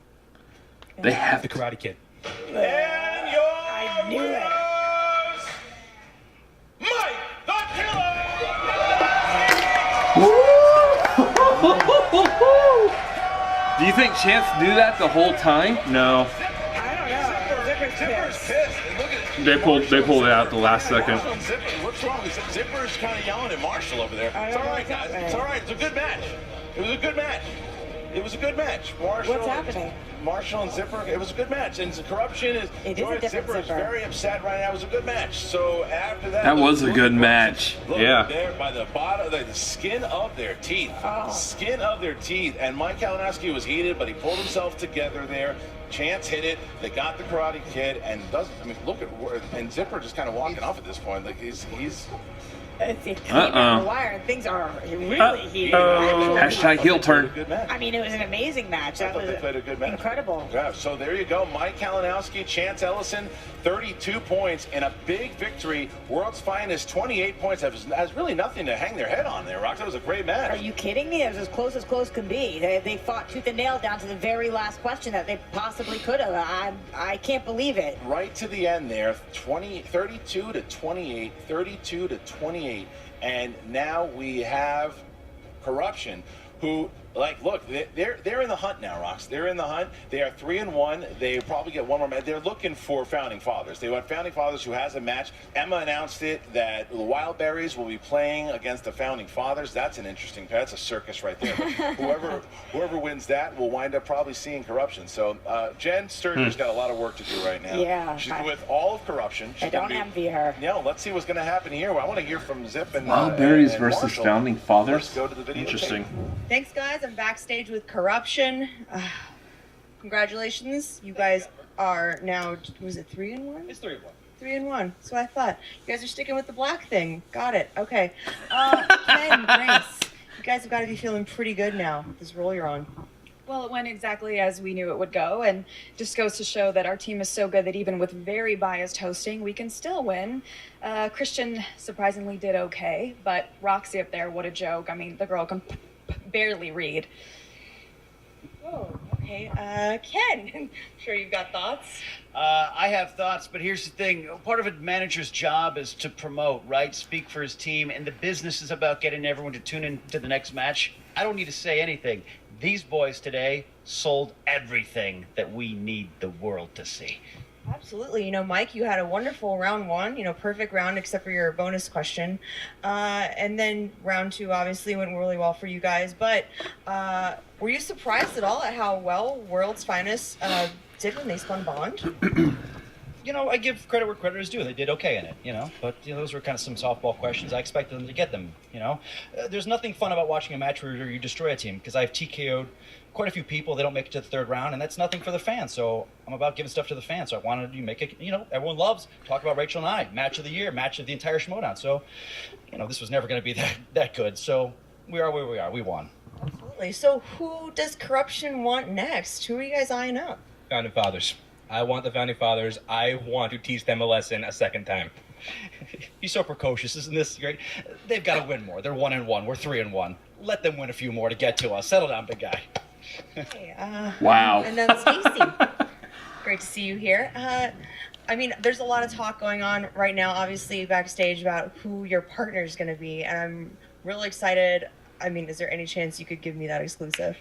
They have The Karate Kid. And your I knew it. winners, Mike the Killer! Do you think Chance knew that the whole time? no. I don't know. Zipper's pissed. Look at They pulled it out the last second. Marshall and Zipper. What's wrong? Zipper's kind of yelling at Marshall over there. It's all right, guys. It's all right. It's a good match. It was a good match. It was a good match. Marshall. What's happening? Marshall and Zipper. It was a good match. And Corruption is. It is a different Zipper is Zipper. very upset right now. It was a good match. So after that. That look, was a look good at match. Look, Yeah. there by the bottom, the skin of their teeth. Oh. Skin of their teeth. And Mike Kalinowski was heated, but he pulled himself together there. Chance hit it. They got the Karate Kid, and doesn't. I mean, look at and Zipper just kind of walking off at this point. Like he's. It came out of the wire, and things are really heated. Hashtag heel turn. Good match. I mean, it was an amazing match. I That thought was they played a good match. incredible. Yeah, so there you go. Mike Kalinowski, Chance Ellison, 32 points in a big victory. World's Finest, 28 points. Has really nothing to hang their head on there, Rox. That was a great match. Are you kidding me? It was as close can be. They fought tooth and nail down to the very last question that they possibly could have. I can't believe it. Right to the end there, 32 to 28, 32 to 28. And now we have Corruption, who Like, look, they're in the hunt now, Rox. They're in the hunt. They are 3-1. They probably get one more match. They're looking for Founding Fathers. They want Founding Fathers who has a match. Emma announced it that the Wildberries will be playing against the Founding Fathers. That's an interesting pair. That's a circus right there. But whoever wins that will wind up probably seeing Korruption. So Jen Sturger's got a lot of work to do right now. Yeah. She's with all of Korruption. I don't envy her. Let's see what's going to happen here. I want to hear from Zip and Wildberries and versus Marshall. Founding Fathers. Let's go to the video Interesting. tape. Thanks, guys. I'm backstage with Korruption. Congratulations. You guys are now, was it 3-1? It's 3-1. 3-1. That's what I thought. You guys are sticking with the black thing. Got it. Okay. Ken, Grace, you guys have got to be feeling pretty good now. This role you're on. Well, it went exactly as we knew it would go, and just goes to show that our team is so good that even with very biased hosting, we can still win. Christian surprisingly did okay, but Roxy up there, what a joke. I mean, the girl can barely read. Oh, okay. Ken, I'm sure you've got thoughts. I have thoughts, but here's the thing. Part of a manager's job is to promote, right? Speak for his team, and the business is about getting everyone to tune in to the next match. I don't need to say anything. These boys today sold everything that we need the world to see. Absolutely. Mike, you had a wonderful round one, perfect round except for your bonus question. And then round two obviously went really well for you guys. But were you surprised at all at how well World's Finest did when they spun Bond? I give credit where credit is due. They did okay in it, but those were kind of some softball questions. I expected them to get them, There's nothing fun about watching a match where you destroy a team, because I've TKO'd quite a few people. They don't make it to the third round, and that's nothing for the fans. So I'm about giving stuff to the fans. So I wanted to make it, everyone loves talk about Rachel and I, match of the year, match of the entire Schmoedown. So, this was never going to be that good. So we are where we are. We won. Absolutely. So who does Korruption want next? Who are you guys eyeing up? Founding Fathers. I want the Founding Fathers. I want to teach them a lesson a second time. You're so precocious, isn't this great? They've got to win more. They're 1-1. We're 3-1. Let them win a few more to get to us. Settle down, big guy. Okay, Wow. And then Stacy. Great to see you here. There's a lot of talk going on right now, obviously, backstage about who your partner is going to be, and I'm really excited. Is there any chance you could give me that exclusive?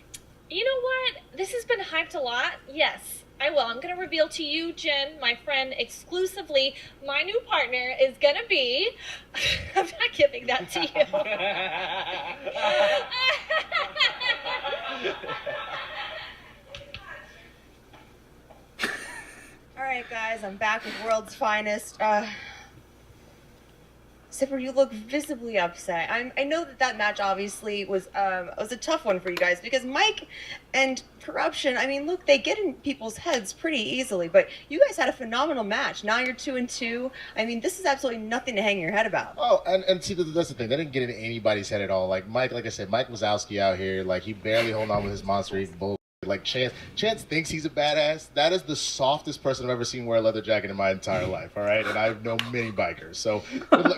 You know what? This has been hyped a lot. Yes, I will. I'm going to reveal to you, Jen, my friend, exclusively, my new partner is going to be... I'm not giving that to you. All right, guys, I'm back with World's Finest. Zipper, you look visibly upset. I know that match obviously was a tough one for you guys because Mike and Korruption, look, they get in people's heads pretty easily, but you guys had a phenomenal match. Now you're 2-2. This is absolutely nothing to hang your head about. Oh, and see, that's the thing. They didn't get in anybody's head at all. Like Mike, like I said, Mike Wazowski out here, like he barely holding on with his monster eating bull. Like Chance thinks he's a badass. That is the softest person I've ever seen wear a leather jacket in my entire life. All right, and I've known many bikers. So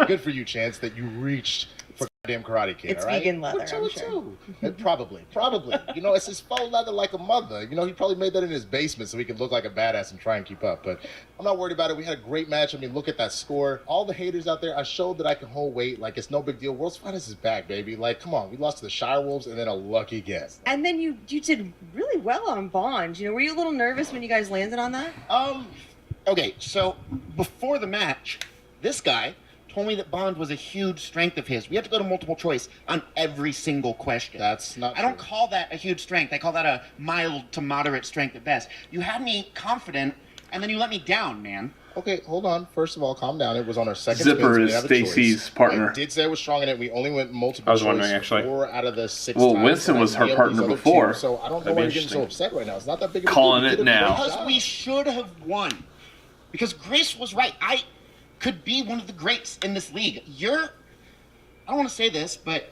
good for you, Chance, that you reached for goddamn Karate Kid. It's all right? vegan leather, I'm sure. too. Probably. It's his faux leather like a mother. He probably made that in his basement so he could look like a badass and try and keep up. But I'm not worried about it. We had a great match. Look at that score. All the haters out there, I showed that I can hold weight. Like, it's no big deal. World's Finest is back, baby. Like, come on. We lost to the Shire Wolves and then a lucky guess. And then you did really well on Bond. Were you a little nervous when you guys landed on that? Okay, so before the match, this guy told me that Bond was a huge strength of his. We had to go to multiple choice on every single question. That's not I don't call that a huge strength. I call that a mild to moderate strength at best. You had me confident, and then you let me down, man. Okay, hold on. First of all, calm down. It was on our second Zipper spin, so we is have a Stacy's choice. partner. I did say I was strong in it. We only went multiple I was choice. wondering, actually. 4 out of the 6 Well, times. Winston was her nailed partner these other before. 2, so I don't know That'd why be you're getting so interesting. upset right now. It's not that big of a Calling deal. You it did a great now. Because job. we should have won. Because Grace was right. I could be one of the greats in this league. I don't want to say this, but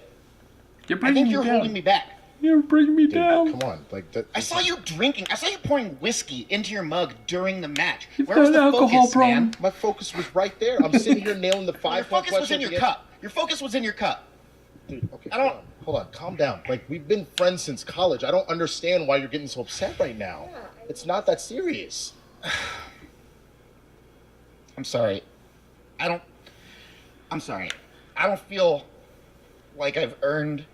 I think you're holding me back. You're bringing me down. Come on. I saw you drinking. I saw you pouring whiskey into your mug during the match. You've Where was got the an alcohol focus, problem. man? My focus was right there. I'm sitting here nailing the 5 Your focus was in your cup. Your focus was in your cup. Dude, okay, hold on. Calm down. Like, we've been friends since college. I don't understand why you're getting so upset right now. It's not that serious. I'm sorry. I'm sorry. I don't feel like I've earned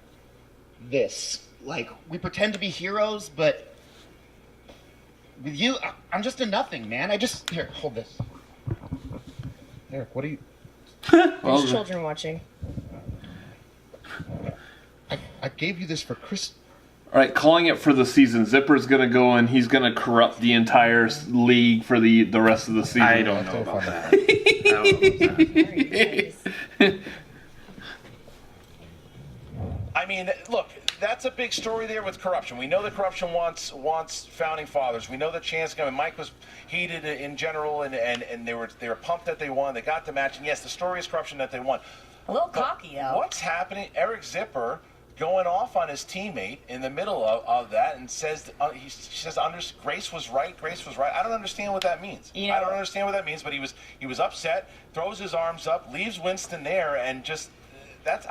this. Like, we pretend to be heroes, but with you, I'm just a nothing, man. Here, hold this. Eric, what are you... There's children watching. I gave you this for Chris. All right, calling it for the season. Zipper's going to go and he's going to corrupt the entire league for the rest of the season. I don't know about that. I mean, look, that's a big story there with Korruption. We know that Korruption wants founding fathers. We know that Chance came. Mike was heated in general, and they were pumped that they won. They got the match, and yes, the story is Korruption that they won. A little cocky, though. What's happening? Eric Zipper going off on his teammate in the middle of that and says Grace was right. Grace was right. I don't understand what that means. I don't understand what that means. But he was upset. Throws his arms up. Leaves Winston there, and just that's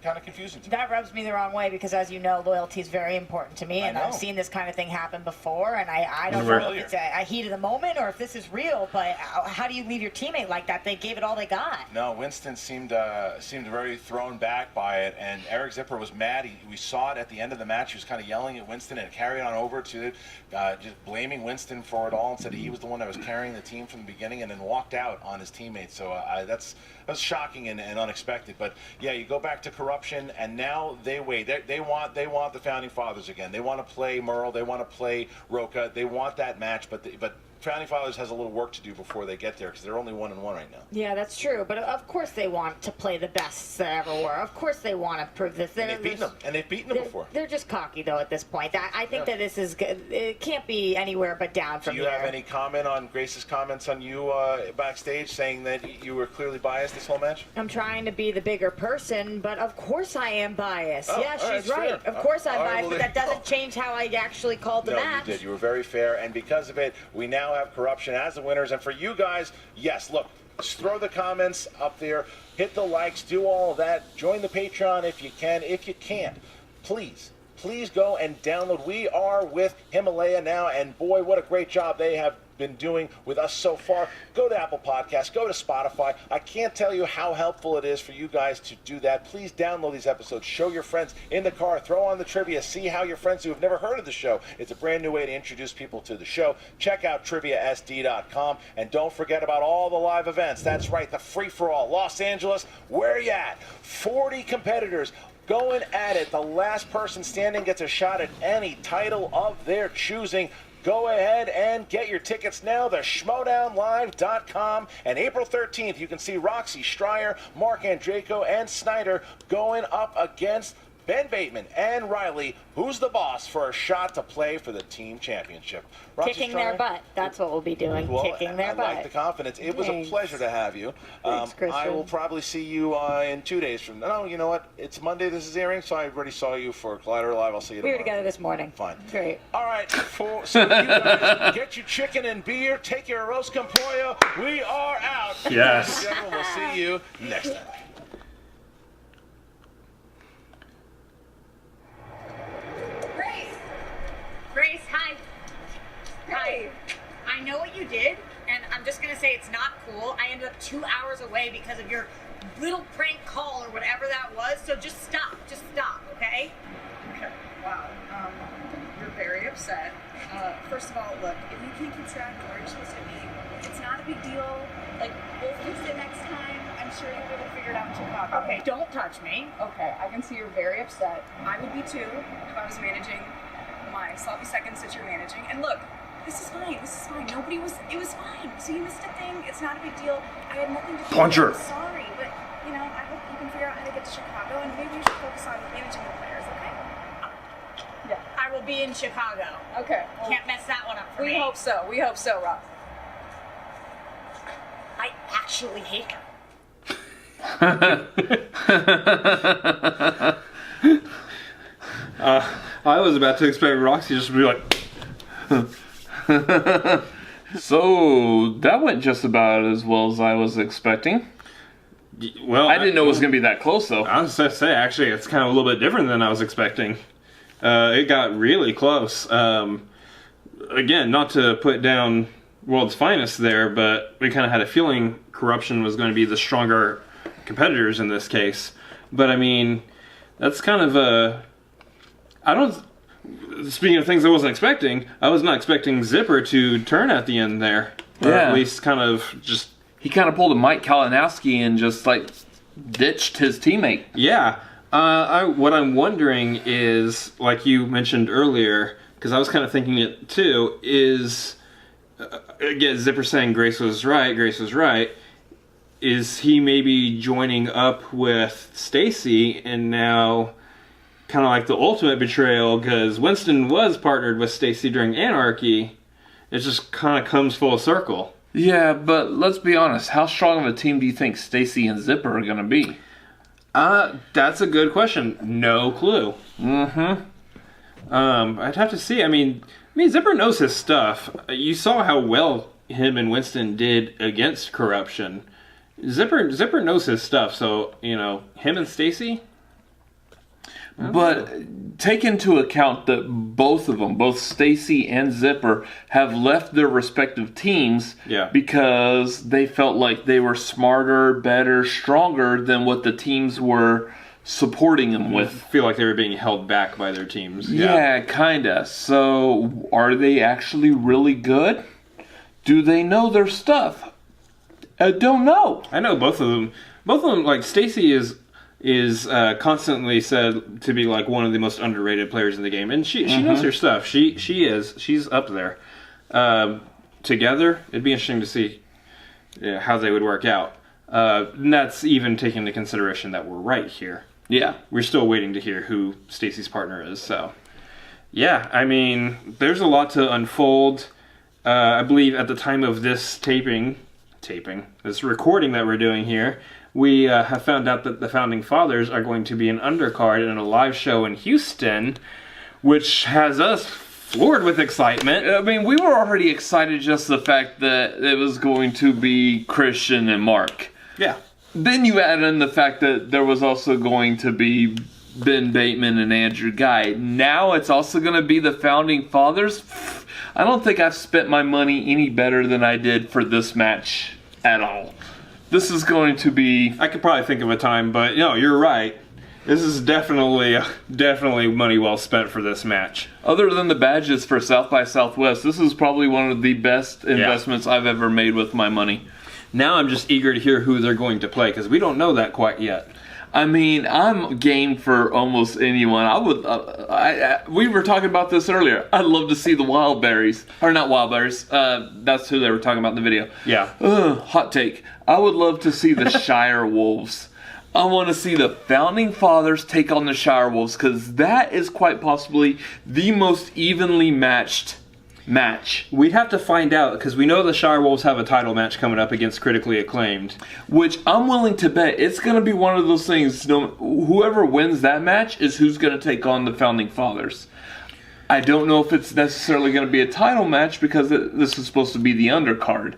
kind of confusing to me. That rubs me the wrong way because, as you know, loyalty is very important to me, and I've seen this kind of thing happen before, and I don't know if it's a heat of the moment or if this is real, but how do you leave your teammate like that? They gave it all they got. No, Winston seemed very thrown back by it, and Eric Zipper was mad. We saw it at the end of the match. He was kind of yelling at Winston and carried on over to just blaming Winston for it all and said he was the one that was carrying the team from the beginning and then walked out on his teammates. So that's shocking and unexpected. But yeah, you go back to Korruption, and now they wait. They want the founding fathers again. They want to play Merle. They want to play Roca. They want that match, but Founding Fathers has a little work to do before they get there because they're only 1-1 right now. Yeah, that's true. But of course they want to play the best that ever were. Of course they want to prove this. And they've beaten them before. They're just cocky though at this point. I think that this is good. It can't be anywhere but down from here. Do you have any comment on Grace's comments on you backstage saying that you were clearly biased this whole match? I'm trying to be the bigger person, but of course I am biased. Oh, yeah, she's right. Fair. Of course I'm biased, well, but that doesn't change how I actually called the match. No, you did. You were very fair, and because of it, we now have Korruption as the winners. And for you guys, yes, look, just throw the comments up there, hit the likes, do all of that. Join the Patreon if you can. If you can't, please go and download. We are with Himalaya now, and boy, what a great job they have been doing with us so far. Go to Apple Podcasts, go to Spotify. I can't tell you how helpful it is for you guys to do that. Please download these episodes, show your friends in the car, throw on the trivia, see how your friends who have never heard of the show. It's a brand new way to introduce people to the show. Check out triviasd.com, and don't forget about all the live events. That's right, the free-for-all. Los Angeles, where you at? 40 competitors going at it. The last person standing gets a shot at any title of their choosing. Go ahead and get your tickets now. The Schmoedownlive.com. And April 13th, you can see Roxy, Stryer, Mark Andreyko, and Snyder going up against Ben Bateman and Riley, who's the boss, for a shot to play for the team championship. Roxy Kicking Stryer, their butt. That's what we'll be doing. well, Kicking their butt. I like the confidence. It was a pleasure to have you. Thanks, Christian. I will probably see you in 2 days from now. No, you know what? It's Monday. This is airing, so I already saw you for Collider Live. I'll see you tomorrow. We were together this morning. Fine. Great. All right. So you guys get your chicken and beer. Take your arroz con pollo. We are out. Yes. Ladies and gentlemen, we'll see you next time. Grace, hi. Hi. I know what you did, and I'm just gonna say it's not cool. I ended up 2 hours away because of your little prank call or whatever that was, so just stop, okay? Okay, wow. You're very upset. First of all, look, if you can't keep track of where you're supposed to be, it's not a big deal. Like, we'll fix it next time. I'm sure you'll be able to figure it out in Chicago. Okay, don't touch me. Okay, I can see you're very upset. I would be too if I was managing my sloppy seconds that you're managing. And look, this is fine. It was fine. So you missed a thing. It's not a big deal. I had nothing to do Punch her. with it. I'm sorry, but, I hope you can figure out how to get to Chicago, and maybe you should focus on managing the players, okay? Yeah. I will be in Chicago. Okay. Well, can't mess that one up for me. We hope so, Rob. I actually hate her. I was about to expect Roxy just to be like... So, that went just about as well as I was expecting. Well, I didn't know it was going to be that close, though. I was going to say, actually, it's kind of a little bit different than I was expecting. It got really close. Again, not to put down World's Finest there, but we kind of had a feeling Korruption was going to be the stronger competitors in this case. But, I mean, that's kind of a I don't. Speaking of things I wasn't expecting, I was not expecting Zipper to turn at the end there. Or at least kind of just... He kind of pulled a Mike Kalinowski and just, like, ditched his teammate. Yeah. What I'm wondering is, like you mentioned earlier, because I was kind of thinking it too, is... again, Zipper saying Grace was right, is he maybe joining up with Stacy and now... kind of like the ultimate betrayal, because Winston was partnered with Stacy during Anarchy. It just kind of comes full circle. Yeah, but let's be honest. How strong of a team do you think Stacy and Zipper are going to be? That's a good question. No clue. Mm-hmm. I'd have to see. I mean, Zipper knows his stuff. You saw how well him and Winston did against Korruption. Zipper knows his stuff, so, him and Stacy... But take into account that both of them, both Stacy and Zipper, have left their respective teams because they felt like they were smarter, better, stronger than what the teams were supporting them with. Feel like they were being held back by their teams. Yeah, kinda. So, are they actually really good? Do they know their stuff? I don't know. I know both of them. Both of them, like, Stacy is constantly said to be like one of the most underrated players in the game, and she knows her stuff. She's up there. Together, it'd be interesting to see how they would work out. And that's even taking into consideration that we're right here. Yeah, we're still waiting to hear who Stacy's partner is. So, yeah, I mean, there's a lot to unfold. I believe at the time of this this recording that we're doing here. We have found out that the Founding Fathers are going to be an undercard in a live show in Houston, which has us floored with excitement. I mean, we were already excited just the fact that it was going to be Christian and Mark. Yeah. Then you add in the fact that there was also going to be Ben Bateman and Andrew Guy. Now it's also going to be the Founding Fathers. I don't think I've spent my money any better than I did for this match at all. This is going to be... I could probably think of a time, but no, you're right. This is definitely money well spent for this match. Other than the badges for South by Southwest, this is probably one of the best investments I've ever made with my money. Now I'm just eager to hear who they're going to play, because we don't know that quite yet. I mean, I'm game for almost anyone. I would. We were talking about this earlier. I'd love to see the Wildberries, or not Wildberries. That's who they were talking about in the video. Yeah. Hot take. I would love to see the Shire Wolves. I want to see the Founding Fathers take on the Shire Wolves, because that is quite possibly the most evenly matched match. We'd have to find out, because we know the Shire Wolves have a title match coming up against Critically Acclaimed. Which I'm willing to bet it's going to be one of those things, whoever wins that match is who's going to take on the Founding Fathers. I don't know if it's necessarily going to be a title match, because this is supposed to be the undercard.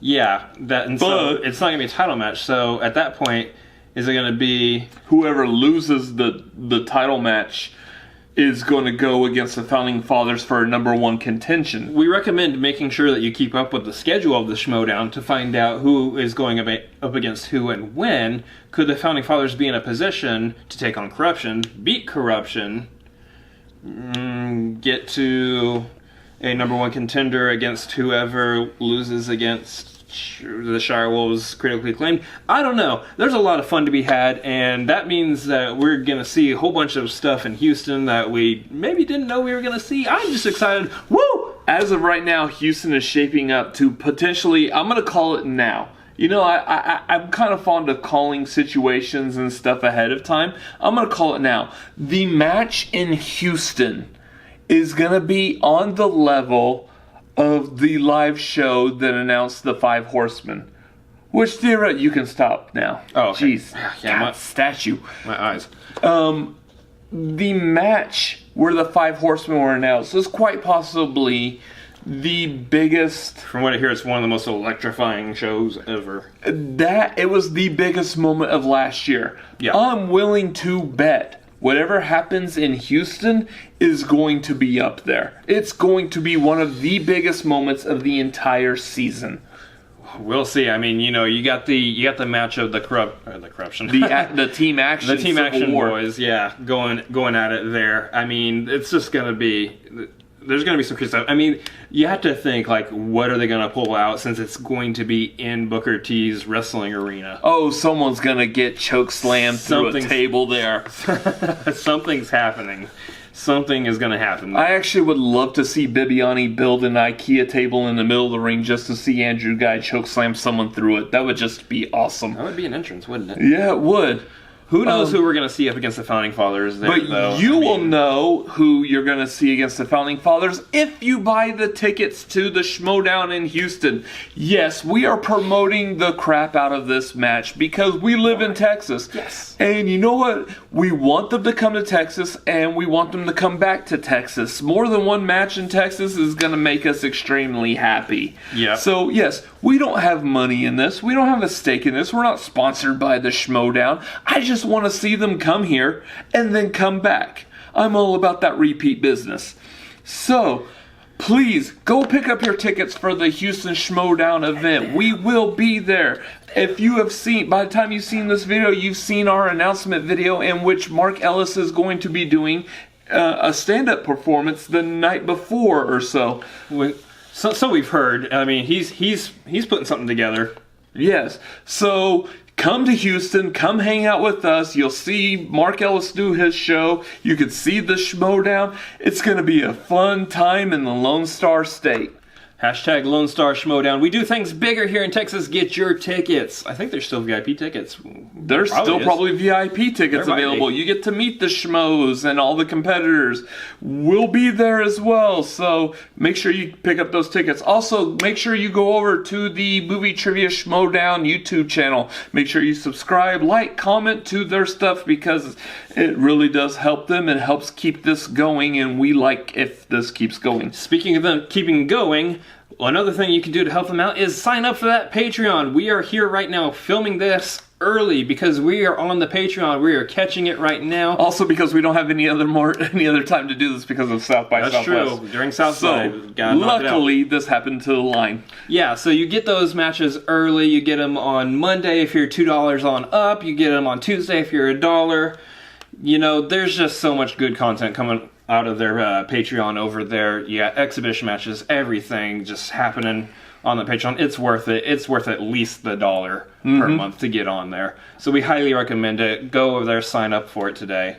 Yeah, so it's not going to be a title match, so at that point, is it going to be... Whoever loses the title match is going to go against the Founding Fathers for a #1 contention. We recommend making sure that you keep up with the schedule of the Schmoedown to find out who is going up against who and when. Could the Founding Fathers be in a position to take on Korruption, beat Korruption, get to a #1 contender against whoever loses against the Shire Wolves Critically Acclaimed? I don't know. There's a lot of fun to be had, and that means that we're going to see a whole bunch of stuff in Houston that we maybe didn't know we were going to see. I'm just excited. Woo! As of right now, Houston is shaping up to potentially, I'm going to call it now. I'm kind of fond of calling situations and stuff ahead of time. I'm going to call it now. The match in Houston is going to be on the level of the live show that announced the 5 Horsemen. Which theoretically, you can stop now. Oh, okay. Jeez. God, statue. My eyes. The match where the 5 Horsemen were announced was quite possibly the biggest... From what I hear, it's one of the most electrifying shows ever. It was the biggest moment of last year. Yeah. I'm willing to bet whatever happens in Houston is going to be up there. It's going to be one of the biggest moments of the entire season. We'll see. I mean, you got the match of the corruption, the team action, the team action war. boys, going at it there. I mean, it's just gonna be. There's gonna be some crazy stuff. I mean, you have to think like, what are they gonna pull out since it's going to be in Booker T's wrestling arena? Oh, someone's gonna get choke slammed through a table there. Something's happening. Something is going to happen. I actually would love to see Bibiani build an IKEA table in the middle of the ring just to see Andrew Guy choke slam someone through it. That would just be awesome. That would be an entrance, wouldn't it? Yeah, it would. Who knows who we're going to see up against the Founding Fathers there, but though. you will know who you're going to see against the Founding Fathers if you buy the tickets to the Schmoedown in Houston. Yes, we are promoting the crap out of this match because we live in Texas. Yes. And you know what? We want them to come to Texas, and we want them to come back to Texas. More than one match in Texas is going to make us extremely happy. Yeah. So, yes, we don't have money in this. We don't have a stake in this. We're not sponsored by the Schmoedown. I just want to see them come here and then come back. I'm all about that repeat business. So, please go pick up your tickets for the Houston Schmoedown event. We will be there. If you have seen, by the time you've seen this video, you've seen our announcement video in which Mark Ellis is going to be doing a stand-up performance the night before or so. So we've heard. I mean, he's putting something together. Yes. So come to Houston. Come hang out with us. You'll see Mark Ellis do his show. You can see the Schmoedown. It's going to be a fun time in the Lone Star State. Hashtag Lone Star Schmoedown. We do things bigger here in Texas. Get your tickets. I think there's still VIP tickets. There's still probably VIP tickets available. You get to meet the Schmoes and all the competitors. We'll be there as well. So make sure you pick up those tickets. Also, make sure you go over to the Movie Trivia Schmoedown YouTube channel. Make sure you subscribe, like, comment to their stuff because it really does help them. It helps keep this going, and we like if this keeps going. Speaking of them keeping going, another thing you can do to help them out is sign up for that Patreon. We are here right now filming this early because we are on the Patreon. We are catching it right now. Also because we don't have any other time to do this because of South by Southwest. That's true. During South by, luckily this happened to the line. Yeah, so you get those matches early. You get them on Monday if you're $2 on up. You get them on Tuesday if you're $1. There's just so much good content coming out of their Patreon over there. You got exhibition matches, everything just happening on the Patreon. It's worth it. It's worth at least the $1 per month to get on there. So we highly recommend it. Go over there, sign up for it today.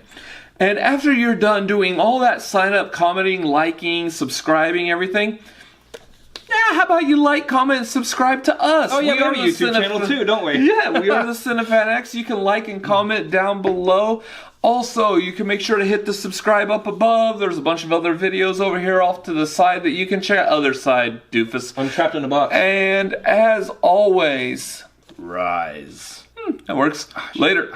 And after you're done doing all that sign up, commenting, liking, subscribing, everything, how about you like, comment, and subscribe to us? Oh yeah, we have a YouTube channel too, don't we? Yeah, we are the Cinefanatics. You can like and comment down below. Also, you can make sure to hit the subscribe up above. There's a bunch of other videos over here off to the side that you can check out. Other side, doofus. I'm trapped in a box. And as always, rise. That works. Later.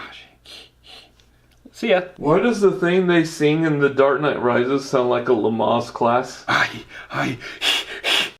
See ya. Why does the thing they sing in The Dark Knight Rises sound like a Lamaze class? Aye.